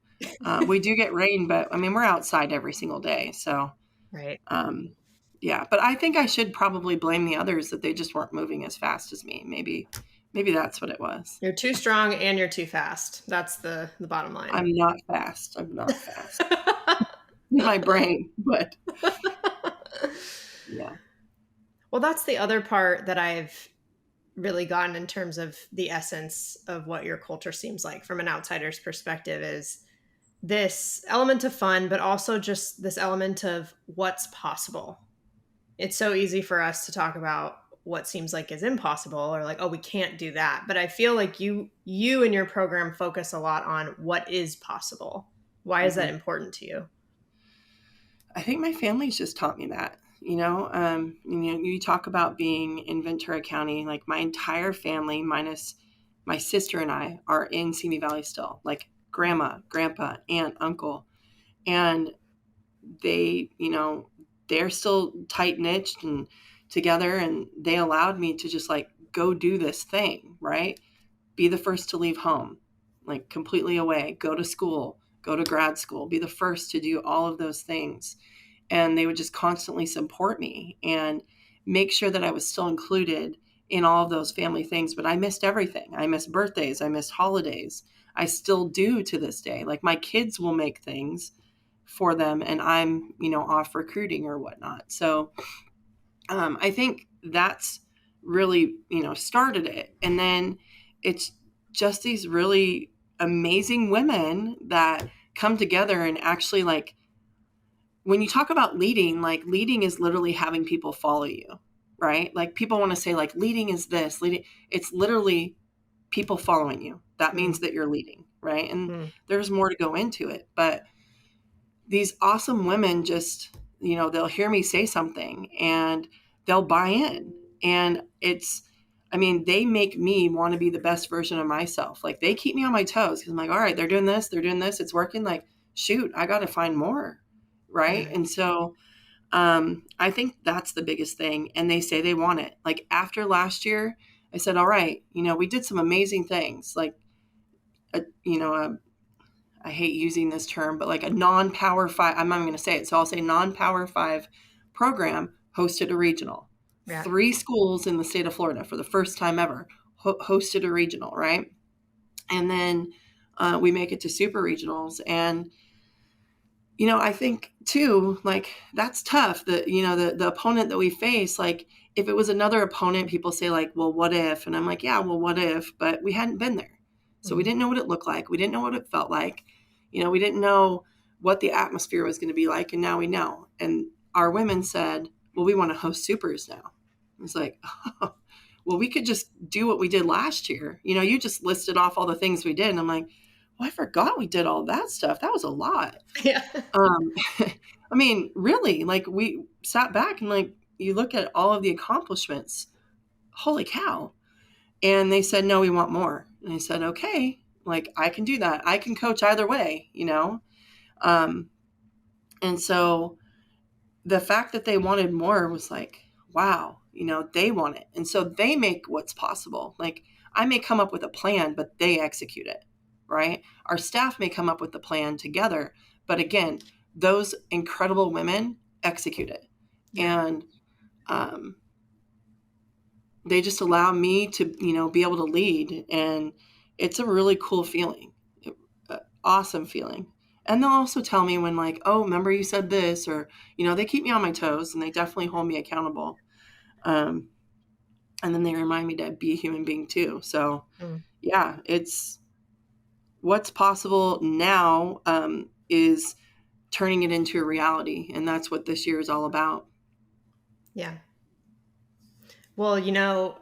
We do get rain, but I mean, we're outside every single day. So, right. Yeah, but I think I should probably blame the others that they just weren't moving as fast as me. Maybe that's what it was. You're too strong and you're too fast. That's the bottom line. I'm not fast. My brain, but yeah. Well, that's the other part that I've really gotten in terms of the essence of what your culture seems like from an outsider's perspective is this element of fun, but also just this element of what's possible. It's so easy for us to talk about what seems like is impossible or like, oh, we can't do that. But I feel like you and your program focus a lot on what is possible. Why is that important to you? I think my family's just taught me that. You talk about being in Ventura County, like my entire family minus my sister and I are in Simi Valley still, like grandma, grandpa, aunt, uncle. And they, they're still tight knitted and together, and they allowed me to just like go do this thing, right? Be the first to leave home, like completely away, go to school, go to grad school, be the first to do all of those things. And they would just constantly support me and make sure that I was still included in all of those family things. But I missed everything. I missed birthdays. I missed holidays. I still do to this day. Like my kids will make things for them, and I'm, off recruiting or whatnot. So I think that's really, started it. And then it's just these really amazing women that come together and actually like, when you talk about leading, like leading is literally having people follow you, right? Like people want to say like leading is this, leading. It's literally people following you. That means that you're leading, right? And there's more to go into it. But these awesome women just, they'll hear me say something and they'll buy in. And they make me want to be the best version of myself. Like they keep me on my toes because I'm like, all right, they're doing this, it's working. Like, shoot, I got to find more. Right. And so I think that's the biggest thing. And they say they want it. Like after last year, I said, all right, we did some amazing things. Like, I hate using this term, but like a non-Power 5, I'm not even going to say it. So I'll say non-Power 5 program hosted a regional. Yeah. 3 schools in the state of Florida for the first time ever hosted a regional. Right. And then we make it to super regionals. And I think too, like that's tough that, the opponent that we face, like if it was another opponent, people say like, well, what if? And I'm like, yeah, well, what if? But we hadn't been there. So we didn't know what it looked like. We didn't know what it felt like. We didn't know what the atmosphere was going to be like. And now we know. And our women said, well, we want to host supers now. It's like, oh, well, we could just do what we did last year. You just listed off all the things we did. And I'm like, well, I forgot we did all that stuff. That was a lot. Yeah. Really, like we sat back and like, you look at all of the accomplishments, holy cow. And they said, no, we want more. And I said, okay, like I can do that. I can coach either way, you know? And so the fact that they wanted more was like, wow, you know, they want it. And so they make what's possible. Like I may come up with a plan, but they execute it, right? Our staff may come up with the plan together, but again, those incredible women execute it. Yeah. And they just allow me to, you know, be able to lead. And it's a really cool feeling, awesome feeling. And they'll also tell me when like, oh, remember you said this, or, you know, they keep me on my toes and they definitely hold me accountable. And then they remind me to be a human being too. So yeah, it's what's possible now is turning it into a reality. And that's what this year is all about. Yeah. Well, you know,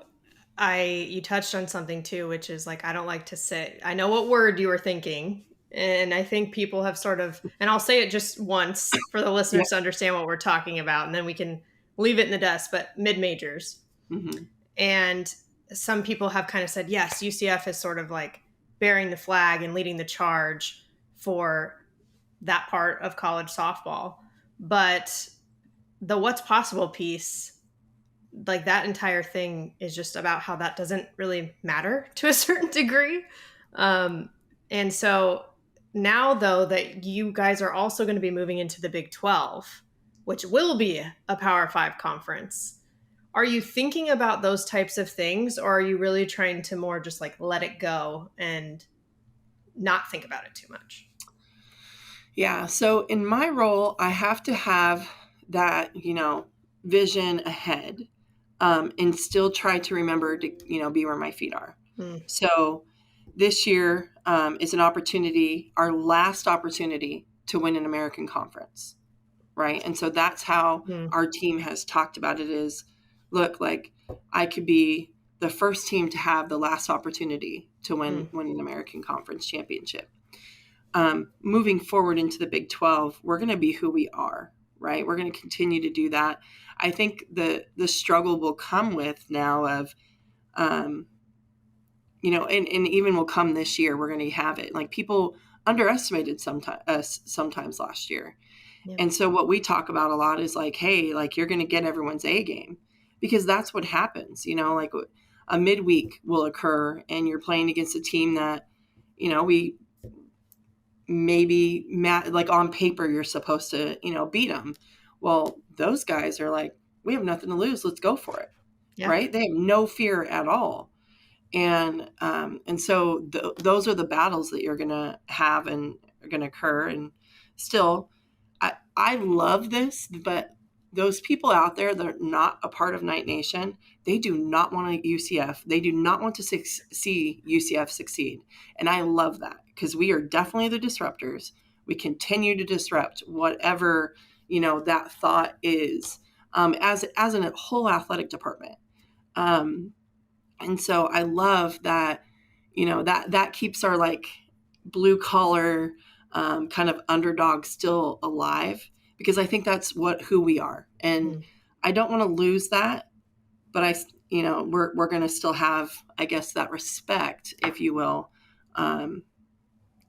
you touched on something too, which is like, I don't like to say, I know what word you were thinking. And I think people have sort of, and I'll say it just once for the listeners to understand what we're talking about, and then we can leave it in the dust, but mid-majors. Mm-hmm. And some people have kind of said, yes, UCF is sort of like bearing the flag and leading the charge for that part of college softball. But the what's possible piece, like that entire thing is just about how that doesn't really matter to a certain degree. And so now, though, that you guys are also going to be moving into the Big 12, which will be a Power 5 conference, are you thinking about those types of things, or are you really trying to more just like let it go and not think about it too much? Yeah. So in my role, I have to have that, you know, vision ahead, and still try to remember to, you know, be where my feet are. So this year is an opportunity, our last opportunity to win an American conference. Right. And so that's how our team has talked about it is, look, like I could be the first team to have the last opportunity to win an American conference championship. Moving forward into the Big 12, we're going to be who we are, right? We're going to continue to do that. I think the struggle will come with now of, you know, and even will come this year. We're going to have it. Like people underestimated us sometimes last year. Yeah. And so what we talk about a lot is like, hey, like you're going to get everyone's A game, because that's what happens. You know, like a midweek will occur and you're playing against a team that, you know, we maybe like on paper you're supposed to, you know, beat them. Well, those guys are like, we have nothing to lose. Let's go for it. Yeah. Right. They have no fear at all. And so those are the battles that you're going to have and are going to occur. And still, I love this, but those people out there that are not a part of Night Nation, they do not want UCF. They do not want to see UCF succeed. And I love that, because we are definitely the disruptors. We continue to disrupt whatever, you know, that thought is, as a whole athletic department. And so I love that, you know, that keeps our like blue collar kind of underdog still alive, because I think that's who we are. And I don't want to lose that, but you know, we're going to still have, I guess, that respect, if you will,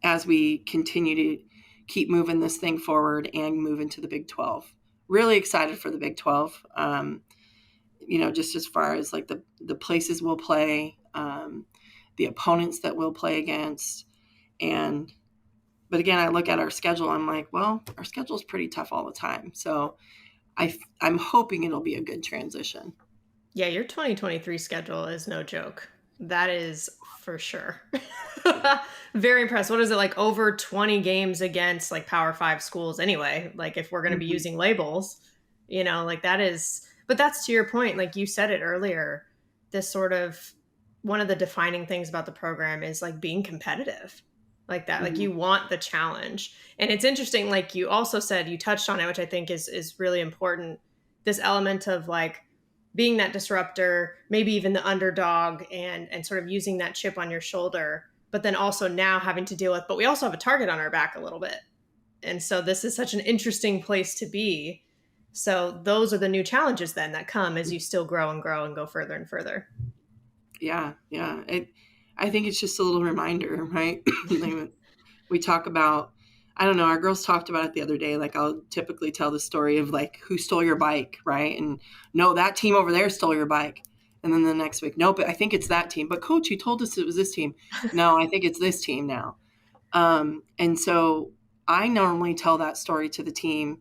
as we continue to keep moving this thing forward and move into the Big 12. Really excited for the Big 12. You know, just as far as like the places we'll play, the opponents that we'll play against. But again, I look at our schedule, I'm like, well, our schedule is pretty tough all the time. So I'm hoping it'll be a good transition. Yeah, your 2023 schedule is no joke. That is for sure. Very impressed. What is it, like over 20 games against like Power 5 schools anyway? Like if we're going to be using labels, you know, like that is... But that's to your point, like you said it earlier, this sort of one of the defining things about the program is like being competitive like that. Like you want the challenge. And it's interesting, like you also said, you touched on it, which I think is really important. This element of like being that disruptor, maybe even the underdog, and sort of using that chip on your shoulder, but then also now having to deal with, but we also have a target on our back a little bit. And so this is such an interesting place to be. So those are the new challenges then that come as you still grow and go further and further. Yeah. Yeah. I think it's just a little reminder, right? Like, we talk about, I don't know, our girls talked about it the other day. Like, I'll typically tell the story of like, who stole your bike, right? And no, that team over there stole your bike. And then the next week, no, but I think it's that team. But coach, you told us it was this team. No, I think it's this team now. And so I normally tell that story to the team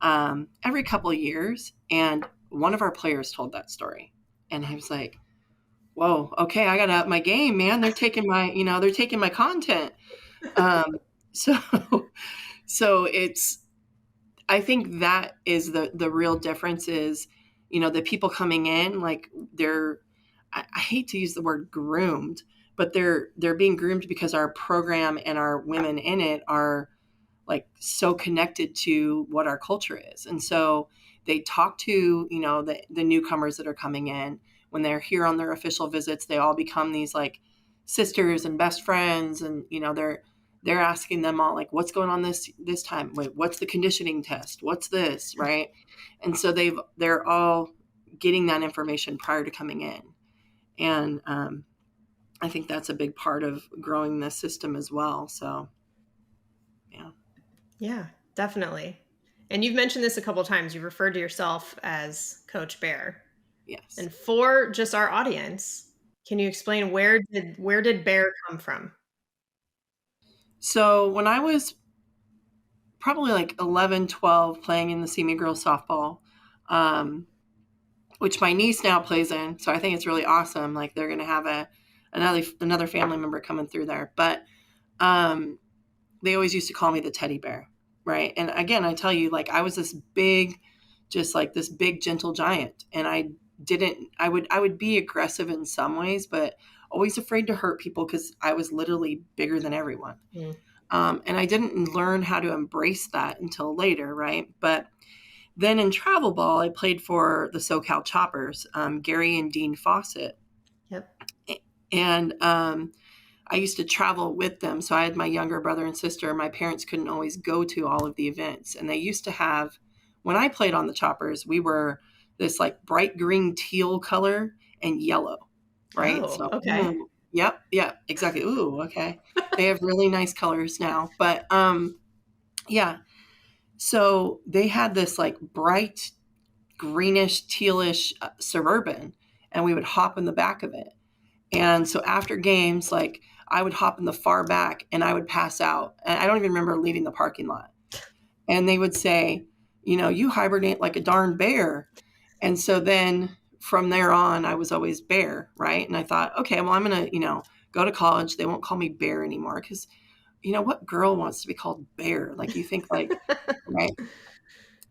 every couple of years. And one of our players told that story. And I was like, whoa, okay, I got to up my game, man. They're taking my content. Um, so, so I think that is the real difference is, the people coming in, like I hate to use the word groomed, but they're being groomed because our program and our women in it are like so connected to what our culture is. And so they talk to, the newcomers that are coming in. When they're here on their official visits, they all become these like sisters and best friends. And, they're asking them all like, what's going on this time? Wait, what's the conditioning test? What's this? Right. And so they're all getting that information prior to coming in. And I think that's a big part of growing this system as well. So, yeah. Yeah, definitely. And you've mentioned this a couple of times. You've referred to yourself as Coach Bear. Yes. And for just our audience, can you explain where did Bear come from? So when I was probably like 11, 12, playing in the Semi Girls softball, which my niece now plays in. So I think it's really awesome. Like, they're going to have another family member coming through there. But they always used to call me the teddy bear, right? And again, I tell you, like, I was this big, just like this big, gentle giant. And I would be aggressive in some ways, but always afraid to hurt people because I was literally bigger than everyone. Mm. And I didn't learn how to embrace that until later, right? But then in travel ball, I played for the SoCal Choppers, Gary and Dean Fawcett. Yep. And I used to travel with them. So I had my younger brother and sister. My parents couldn't always go to all of the events. And they used to have, when I played on the Choppers, we were this like bright green teal color and yellow, right? Oh, so, okay. Yep, exactly. Ooh, okay. They have really nice colors now. But yeah. So they had this like bright greenish, tealish Suburban, and we would hop in the back of it. And so after games, like, I would hop in the far back and I would pass out. And I don't even remember leaving the parking lot. And they would say, you hibernate like a darn bear. And so then from there on, I was always Bear, right? And I thought, okay, well, I'm going to, go to college. They won't call me Bear anymore because, what girl wants to be called Bear? Like, you think like, right?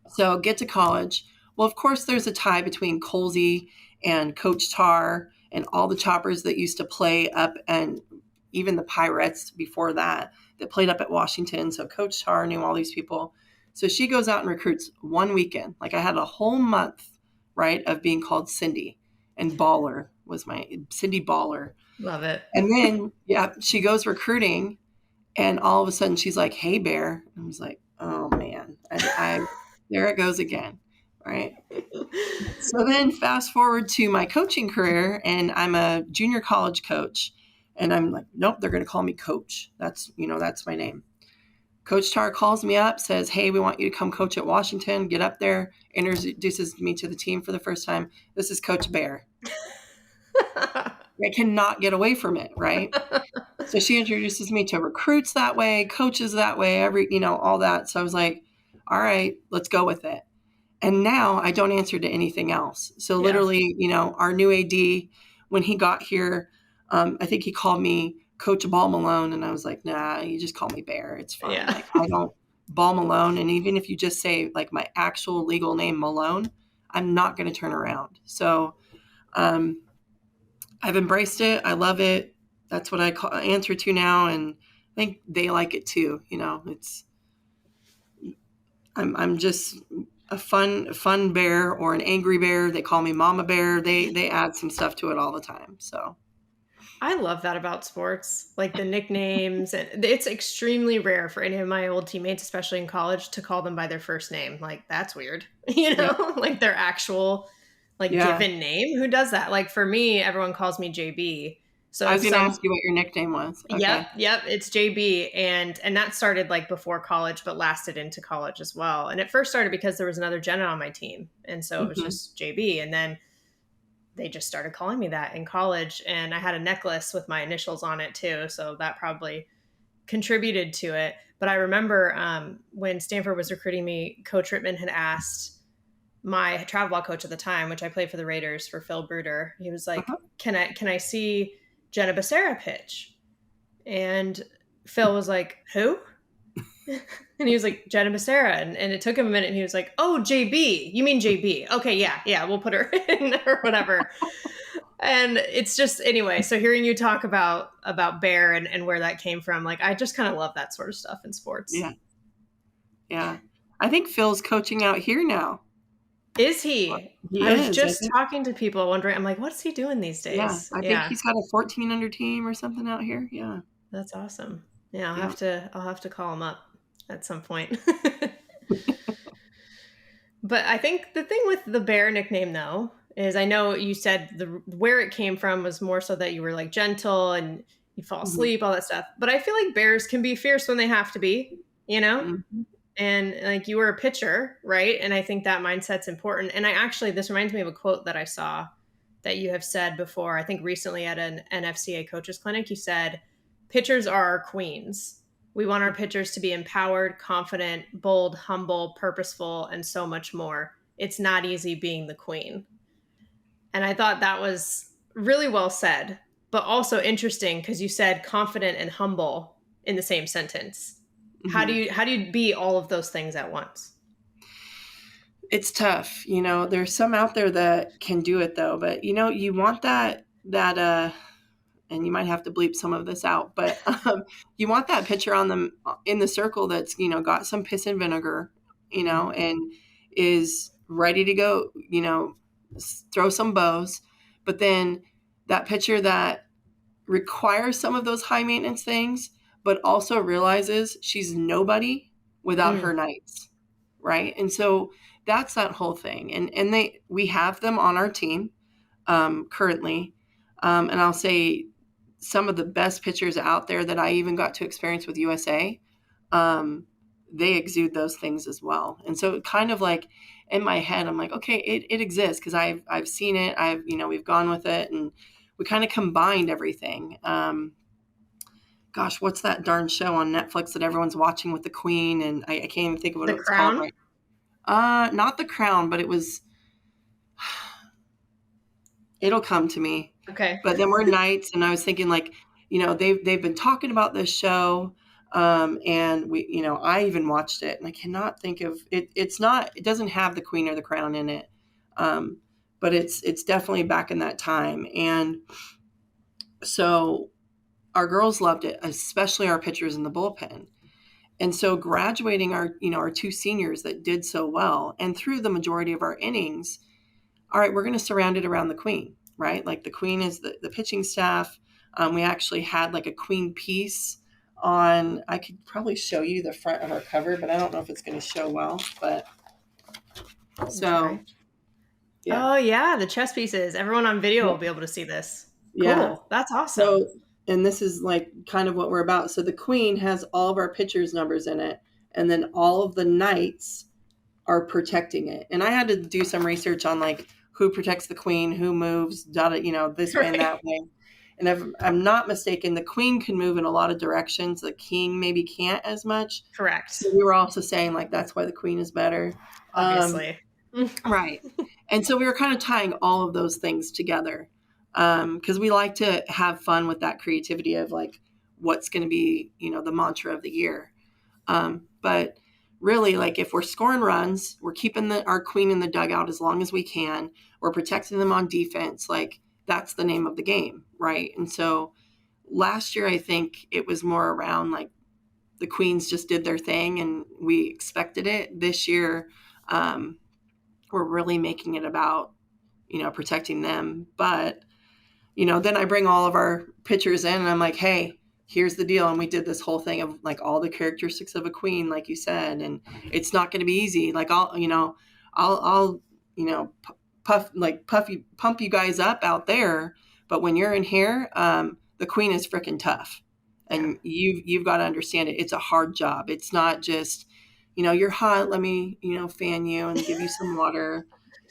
So get to college. Well, of course, there's a tie between Colsey and Coach Tar and all the Choppers that used to play up, and even the Pirates before that played up at Washington. So Coach Tar knew all these people. So she goes out and recruits one weekend. Like, I had a whole month, right, of being called Cindy, and Baller was my Cindy Baller. Love it. And then, yeah, she goes recruiting, and all of a sudden she's like, "Hey, Bear." And I was like, oh man, I there it goes again. Right. So then fast forward to my coaching career, and I'm a junior college coach, and I'm like, nope, they're going to call me Coach. That's my name. Coach Tar calls me up, says, hey, we want you to come coach at Washington. Get up there, introduces me to the team for the first time. This is Coach Bear. I cannot get away from it, right? So she introduces me to recruits that way, coaches that way, all that. So I was like, all right, let's go with it. And now I don't answer to anything else. So literally, our new AD, when he got here, I think he called me Coach Ball-Malone. And I was like, nah, you just call me Bear. It's fine. Yeah. Like, I don't Ball-Malone. And even if you just say like my actual legal name, Malone, I'm not going to turn around. So I've embraced it. I love it. That's what I answer to now. And I think they like it too. I'm just a fun bear or an angry bear. They call me Mama Bear. They add some stuff to it all the time. So I love that about sports, like the nicknames. And it's extremely rare for any of my old teammates, especially in college, to call them by their first name. Like, that's weird, Yeah. like their actual, like, Yeah. given name. Who does that? Like, for me, everyone calls me JB. So I if was going to some, ask you what your nickname was. yep, Okay. yep, it's JB. And that started like before college, but lasted into college as well. And it first started because there was another Jenna on my team. And so it was Mm-hmm. just JB. And then they just started calling me that in college, and I had a necklace with my initials on it too, so that probably contributed to it. But I remember when Stanford was recruiting me, Coach Rittman had asked my travel ball coach at the time, which I played for the Raiders for Phil Bruder. He was like, Uh-huh. can I see Jenna Becerra pitch? And Phil was like, who? And he was like, Jenna Becerra. And it took him a minute, and he was like, oh, JB. You mean JB? Okay, yeah, we'll put her in or whatever. And it's just, anyway, so hearing you talk about Bear and where that came from, like, I just kind of love that sort of stuff in sports. Yeah. Yeah. I think Phil's coaching out here now. Is he? He I was is. I just think, talking to people wondering, I'm like, what's he doing these yeah. days? I think Yeah, he's got a 14 under team or something out here. Yeah. that's awesome. Yeah, Yeah. I'll have to call him up at some point. But I think the thing with the Bear nickname, though, is I know you said where it came from was more so that you were like gentle and you fall Mm-hmm. asleep, all that stuff. But I feel like bears can be fierce when they have to be, Mm-hmm. And like, you were a pitcher, right? And I think that mindset's important. And this reminds me of a quote that I saw that you have said before. I think recently at an NFCA coaches clinic, you said, pitchers are our queens. We want our pitchers to be empowered, confident, bold, humble, purposeful, and so much more. It's not easy being the queen. And I thought that was really well said, but also interesting because you said confident and humble in the same sentence. Mm-hmm. How do you be all of those things at once? It's tough. There's some out there that can do it though, but you want that, and you might have to bleep some of this out, but you want that pitcher in the circle that's, got some piss and vinegar, and is ready to go, throw some bows, but then that pitcher that requires some of those high maintenance things, but also realizes she's nobody without her nights. Right. And so that's that whole thing. And we have them on our team currently. And I'll say some of the best pitchers out there that I even got to experience with USA, they exude those things as well. And so kind of like in my head, I'm like, okay, it exists because I've seen it. We've gone with it, and we kind of combined everything. Gosh, what's that darn show on Netflix that everyone's watching with the Queen? And I can't even think of what The it's Crown? called right. Not The Crown, but it was. It'll come to me. Okay. But then we're knights, and I was thinking, like, they've been talking about this show, and we, I even watched it, and I cannot think of it. It doesn't have the Queen or the Crown in it, but it's definitely back in that time, and so our girls loved it, especially our pitchers in the bullpen. And so graduating our two seniors that did so well, and through the majority of our innings, all right, we're going to surround it around the Queen, right? Like the Queen is the pitching staff. We actually had like a Queen piece on. I could probably show you the front of our cover, but I don't know if it's going to show well. But so, yeah. Oh yeah, the chess pieces. Everyone on video will be able to see this. Yeah. Cool. That's awesome. So, and this is like kind of what we're about. So the Queen has all of our pitchers' numbers in it, and then all of the knights are protecting it. And I had to do some research on like who protects the Queen, who moves, this way and that way. And if I'm not mistaken, the Queen can move in a lot of directions. The King maybe can't as much. Correct. So we were also saying like that's why the Queen is better. Obviously. Right. And so we were kind of tying all of those things together because we like to have fun with that creativity of like what's going to be, the mantra of the year. But really, like if we're scoring runs, we're keeping our Queen in the dugout as long as we can. We're protecting them on defense. Like that's the name of the game, right? And so last year, I think it was more around like the Queens just did their thing and we expected it. This year, we're really making it about, protecting them. But then I bring all of our pitchers in and I'm like, hey, here's the deal. And we did this whole thing of like all the characteristics of a queen, like you said, and it's not going to be easy. Like I'll pump you guys up out there. But when you're in here, the queen is freaking tough. And you've got to understand it. It's a hard job. It's not just, you're hot. Let me, fan you and give you some water,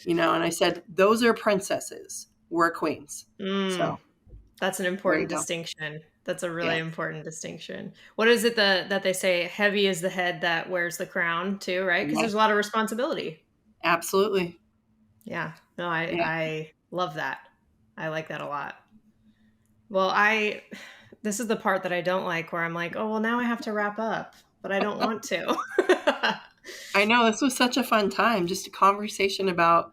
and I said, those are princesses. We're queens. So that's an important distinction. That's a really important distinction. What is it that they say? Heavy is the head that wears the crown too, right? Because there's a lot of responsibility. Absolutely. Yeah. No, I love that. I like that a lot. Well, this is the part that I don't like where I'm like, oh, well, now I have to wrap up, but I don't want to. I know. This was such a fun time. Just a conversation about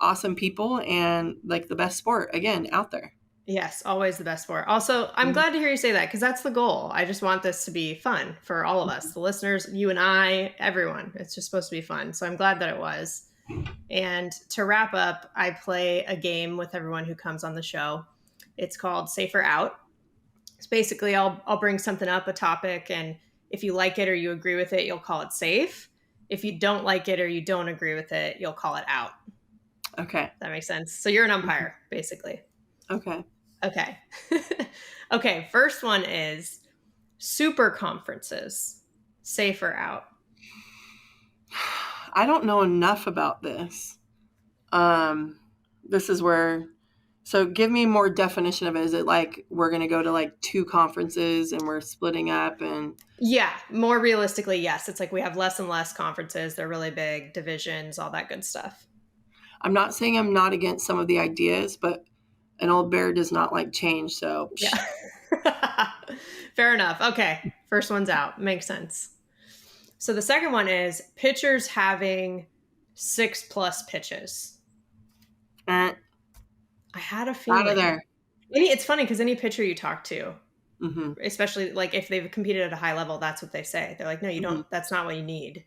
awesome people and like the best sport again out there. Yes, always the best sport. Also, I'm glad to hear you say that because that's the goal. I just want this to be fun for all of us, the listeners, you and I, everyone. It's just supposed to be fun. So I'm glad that it was. And to wrap up, I play a game with everyone who comes on the show. It's called Safe or Out. So basically, I'll bring something up, a topic, and if you like it or you agree with it, you'll call it safe. If you don't like it or you don't agree with it, you'll call it out. Okay. That makes sense. So you're an umpire, basically. Okay. Okay. First one is super conferences. Safe or out? I don't know enough about this. This is where, so give me more definition of it. Is it like we're going to go to like 2 conferences and we're splitting up and? Yeah, more realistically, yes. It's like we have less and less conferences. They're really big, divisions, all that good stuff. I'm not saying I'm not against some of the ideas, but an old bear does not like change. So yeah. Fair enough. Okay. First one's out. Makes sense. So the second one is pitchers having 6+ pitches. I had a feeling. Out of there. It's funny because any pitcher you talk to, especially like if they've competed at a high level, that's what they say. They're like, no, you don't. That's not what you need.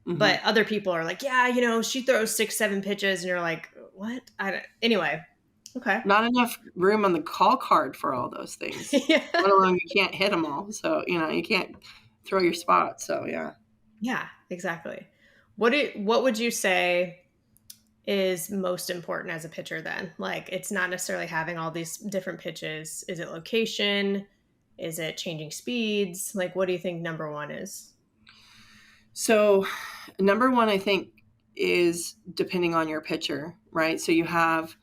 But other people are like, yeah, she throws 6-7 pitches. And you're like, what? Anyway. Okay. Not enough room on the call card for all those things. Let alone you can't hit them all. So, you can't throw your spot. So, yeah. Yeah, exactly. What would you say is most important as a pitcher then? Like, it's not necessarily having all these different pitches. Is it location? Is it changing speeds? Like, what do you think number one is? So, number one, I think, is depending on your pitcher, right? So you have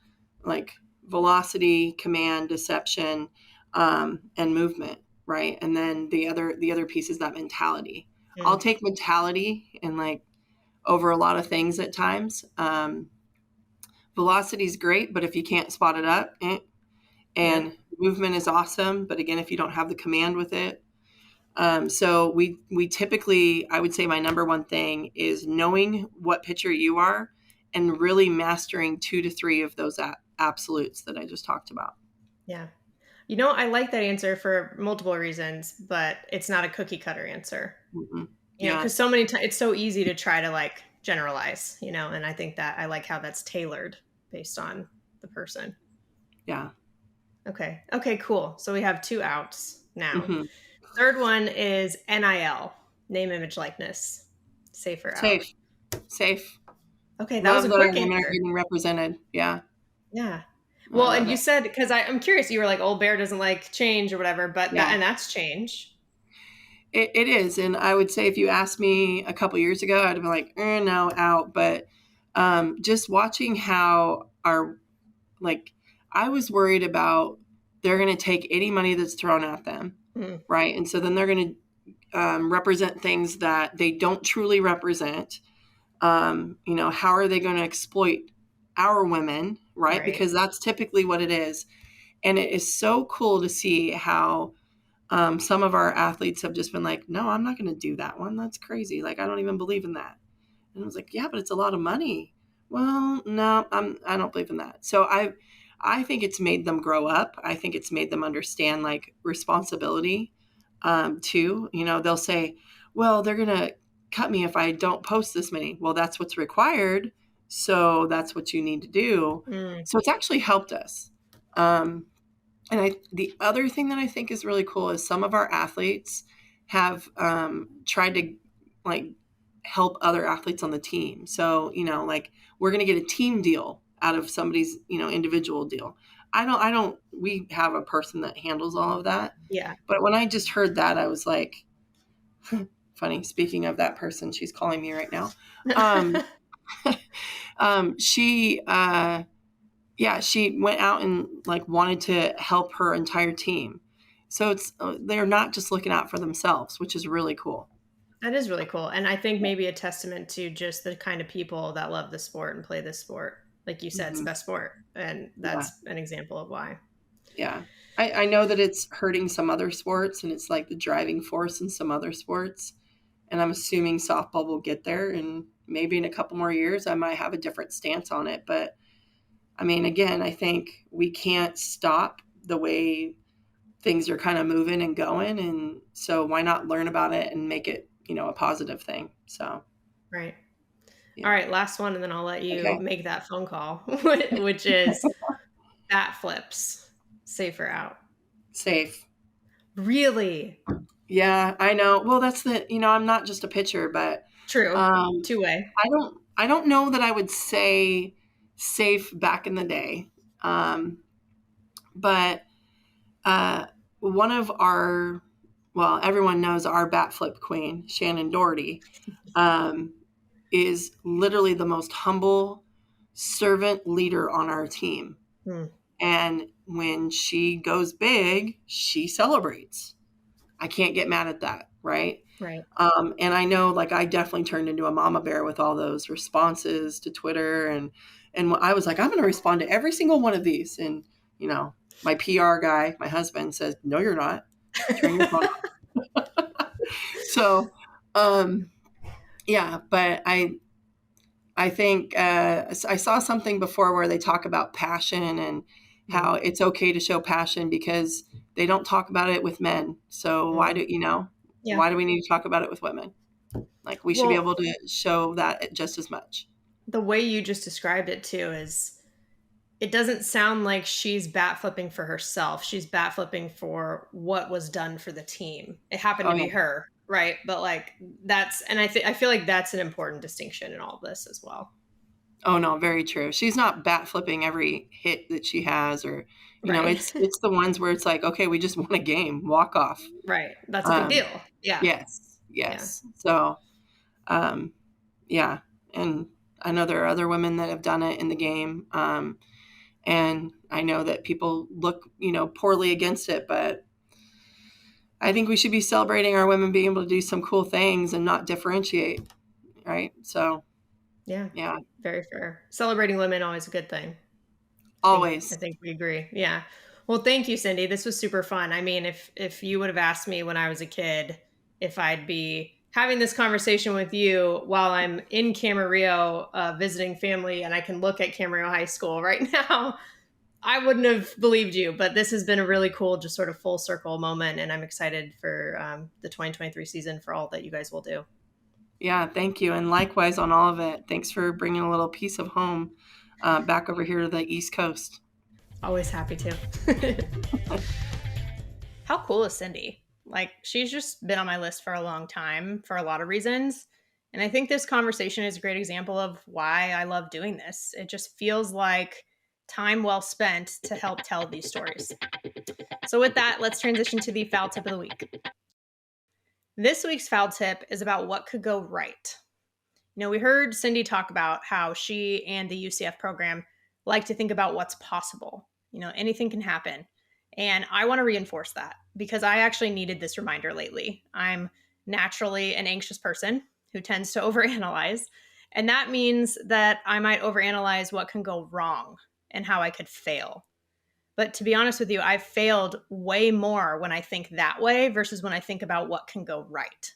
like velocity, command, deception, and movement, right? And then the other piece is that mentality. I'll take mentality and like over a lot of things at times. Velocity is great, but if you can't spot it up, and movement is awesome, but again, if you don't have the command with it. So we typically, I would say my number one thing is knowing what pitcher you are and really mastering 2 to 3 of those absolutes that I just talked about. Yeah. I like that answer for multiple reasons, but it's not a cookie cutter answer. Because so many times it's so easy to try to like generalize, and I think that I like how that's tailored based on the person. Yeah. Okay, cool. So we have 2 outs now. Third one is NIL, name, image, likeness. Safe or out? Safe. Okay, that was a quick answer. Getting represented. Yeah. Yeah. Well, and you said, because I'm curious, you were like, old bear doesn't like change or whatever, but and that's change. It is. And I would say if you asked me a couple years ago, I'd have been like, no, out. But just watching how I was worried about they're going to take any money that's thrown at them. Right. And so then they're going to represent things that they don't truly represent. How are they going to exploit our women? Right. Because that's typically what it is. And it is so cool to see how some of our athletes have just been like, no, I'm not going to do that one. That's crazy. Like, I don't even believe in that. And I was like, yeah, but it's a lot of money. Well, no, I don't believe in that. So I think it's made them grow up. I think it's made them understand like responsibility too. They'll say, well, they're going to cut me if I don't post this many. Well, that's what's required. So that's what you need to do. So it's actually helped us. And the other thing that I think is really cool is some of our athletes have tried to like help other athletes on the team. So, like we're going to get a team deal out of somebody's, individual deal. We have a person that handles all of that. Yeah. But when I just heard that, I was like, funny. Speaking of that person, she's calling me right now. She went out and like wanted to help her entire team. So they're not just looking out for themselves, which is really cool. That is really cool. And I think maybe a testament to just the kind of people that love the sport and play this sport. Like you said, it's the best sport. And that's an example of why. Yeah. I know that it's hurting some other sports and it's like the driving force in some other sports. And I'm assuming softball will get there. And maybe in a couple more years, I might have a different stance on it. But I mean, again, I think we can't stop the way things are kind of moving and going. And so why not learn about it and make it, a positive thing? So. Right. Yeah. All right. Last one. And then I'll let you make that phone call, which is bat flips. Safe or out? Safe. Really? Yeah, I know. Well, that's I'm not just a pitcher, but true. Two-way. I don't know that I would say safe back in the day. But one of everyone knows our bat flip queen, Shannon Doherty, is literally the most humble servant leader on our team. And when she goes big, she celebrates. I can't get mad at that. Right. Right. And I know like I definitely turned into a mama bear with all those responses to Twitter. And I was like, I'm going to respond to every single one of these. And, my PR guy, my husband says, no, you're not. Turn your phone off. So, yeah, but I think I saw something before where they talk about passion and how it's okay to show passion because they don't talk about it with men. So why do why do we need to talk about it with women? Like we should be able to show that just as much. The way you just described it too is it doesn't sound like she's bat flipping for herself. She's bat flipping for what was done for the team. It happened to be her. Right. But like I feel like that's an important distinction in all of this as well. Oh no, very true. She's not bat flipping every hit that she has or, it's the ones where it's like, okay, we just won a game, walk off. Right. That's a big deal. Yeah. Yes. Yeah. So, yeah. And I know there are other women that have done it in the game. And I know that people look, poorly against it, but I think we should be celebrating our women being able to do some cool things and not differentiate. Right. So. Yeah. Yeah. Very fair. Celebrating women, always a good thing. Always. I think we agree. Yeah. Well, thank you, Cindy. This was super fun. I mean, if you would have asked me when I was a kid, if I'd be having this conversation with you while I'm in Camarillo visiting family and I can look at Camarillo High School right now, I wouldn't have believed you. But this has been a really cool, just sort of full circle moment. And I'm excited for the 2023 season for all that you guys will do. Yeah, thank you. And likewise on all of it. Thanks for bringing a little piece of home back over here to the East Coast. Always happy to. How cool is Cindy? Like, she's just been on my list for a long time for a lot of reasons. And I think this conversation is a great example of why I love doing this. It just feels like time well spent to help tell these stories. So with that, let's transition to the foul tip of the week. This week's foul tip is about what could go right. We heard Cindy talk about how she and the UCF program like to think about what's possible. Anything can happen. And I want to reinforce that because I actually needed this reminder lately. I'm naturally an anxious person who tends to overanalyze. And that means that I might overanalyze what can go wrong and how I could fail. But to be honest with you, I've failed way more when I think that way versus when I think about what can go right.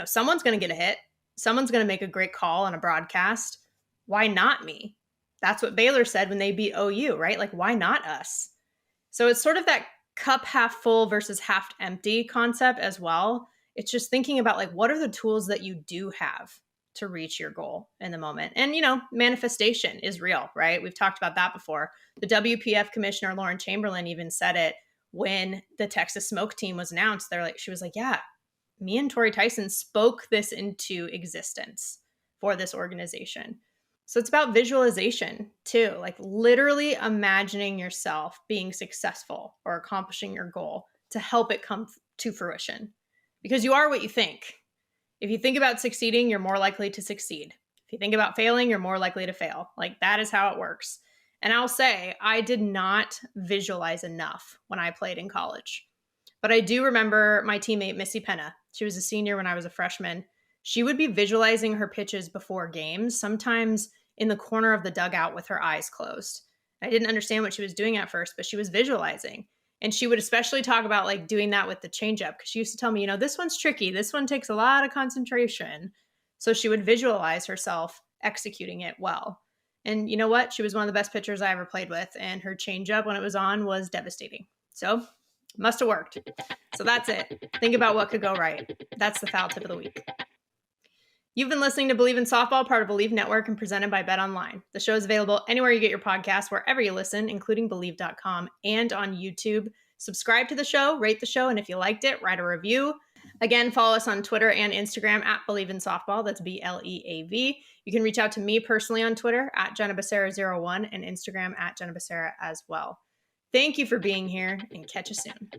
Someone's going to get a hit. Someone's going to make a great call on a broadcast. Why not me? That's what Baylor said when they beat OU, right? Like, why not us? So it's sort of that cup half full versus half empty concept as well. It's just thinking about like, what are the tools that you do have? to reach your goal in the moment. And, manifestation is real, right? We've talked about that before. The WPF commissioner, Lauren Chamberlain, even said it when the Texas Smoke team was announced. She was like, yeah, me and Tori Tyson spoke this into existence for this organization. So it's about visualization too, like literally imagining yourself being successful or accomplishing your goal to help it come to fruition. Because you are what you think. If you think about succeeding, you're more likely to succeed. If you think about failing, you're more likely to fail. Like that is how it works. And I'll say, I did not visualize enough when I played in college. But I do remember my teammate, Missy Penna. She was a senior when I was a freshman. She would be visualizing her pitches before games, sometimes in the corner of the dugout with her eyes closed. I didn't understand what she was doing at first, but she was visualizing. And she would especially talk about like doing that with the changeup because she used to tell me, this one's tricky. This one takes a lot of concentration. So she would visualize herself executing it well. And you know what? She was one of the best pitchers I ever played with. And her changeup when it was on was devastating. So must have worked. So that's it. Think about what could go right. That's the foul tip of the week. You've been listening to Bleav in Softball, part of Bleav Network and presented by BetOnline. The show is available anywhere you get your podcasts, wherever you listen, including Bleav.com and on YouTube. Subscribe to the show, rate the show, and if you liked it, write a review. Again, follow us on Twitter and Instagram at Bleav in Softball. That's BLEAV. You can reach out to me personally on Twitter at Jenna Becerra01 and Instagram at Jenna Becerra as well. Thank you for being here and catch you soon.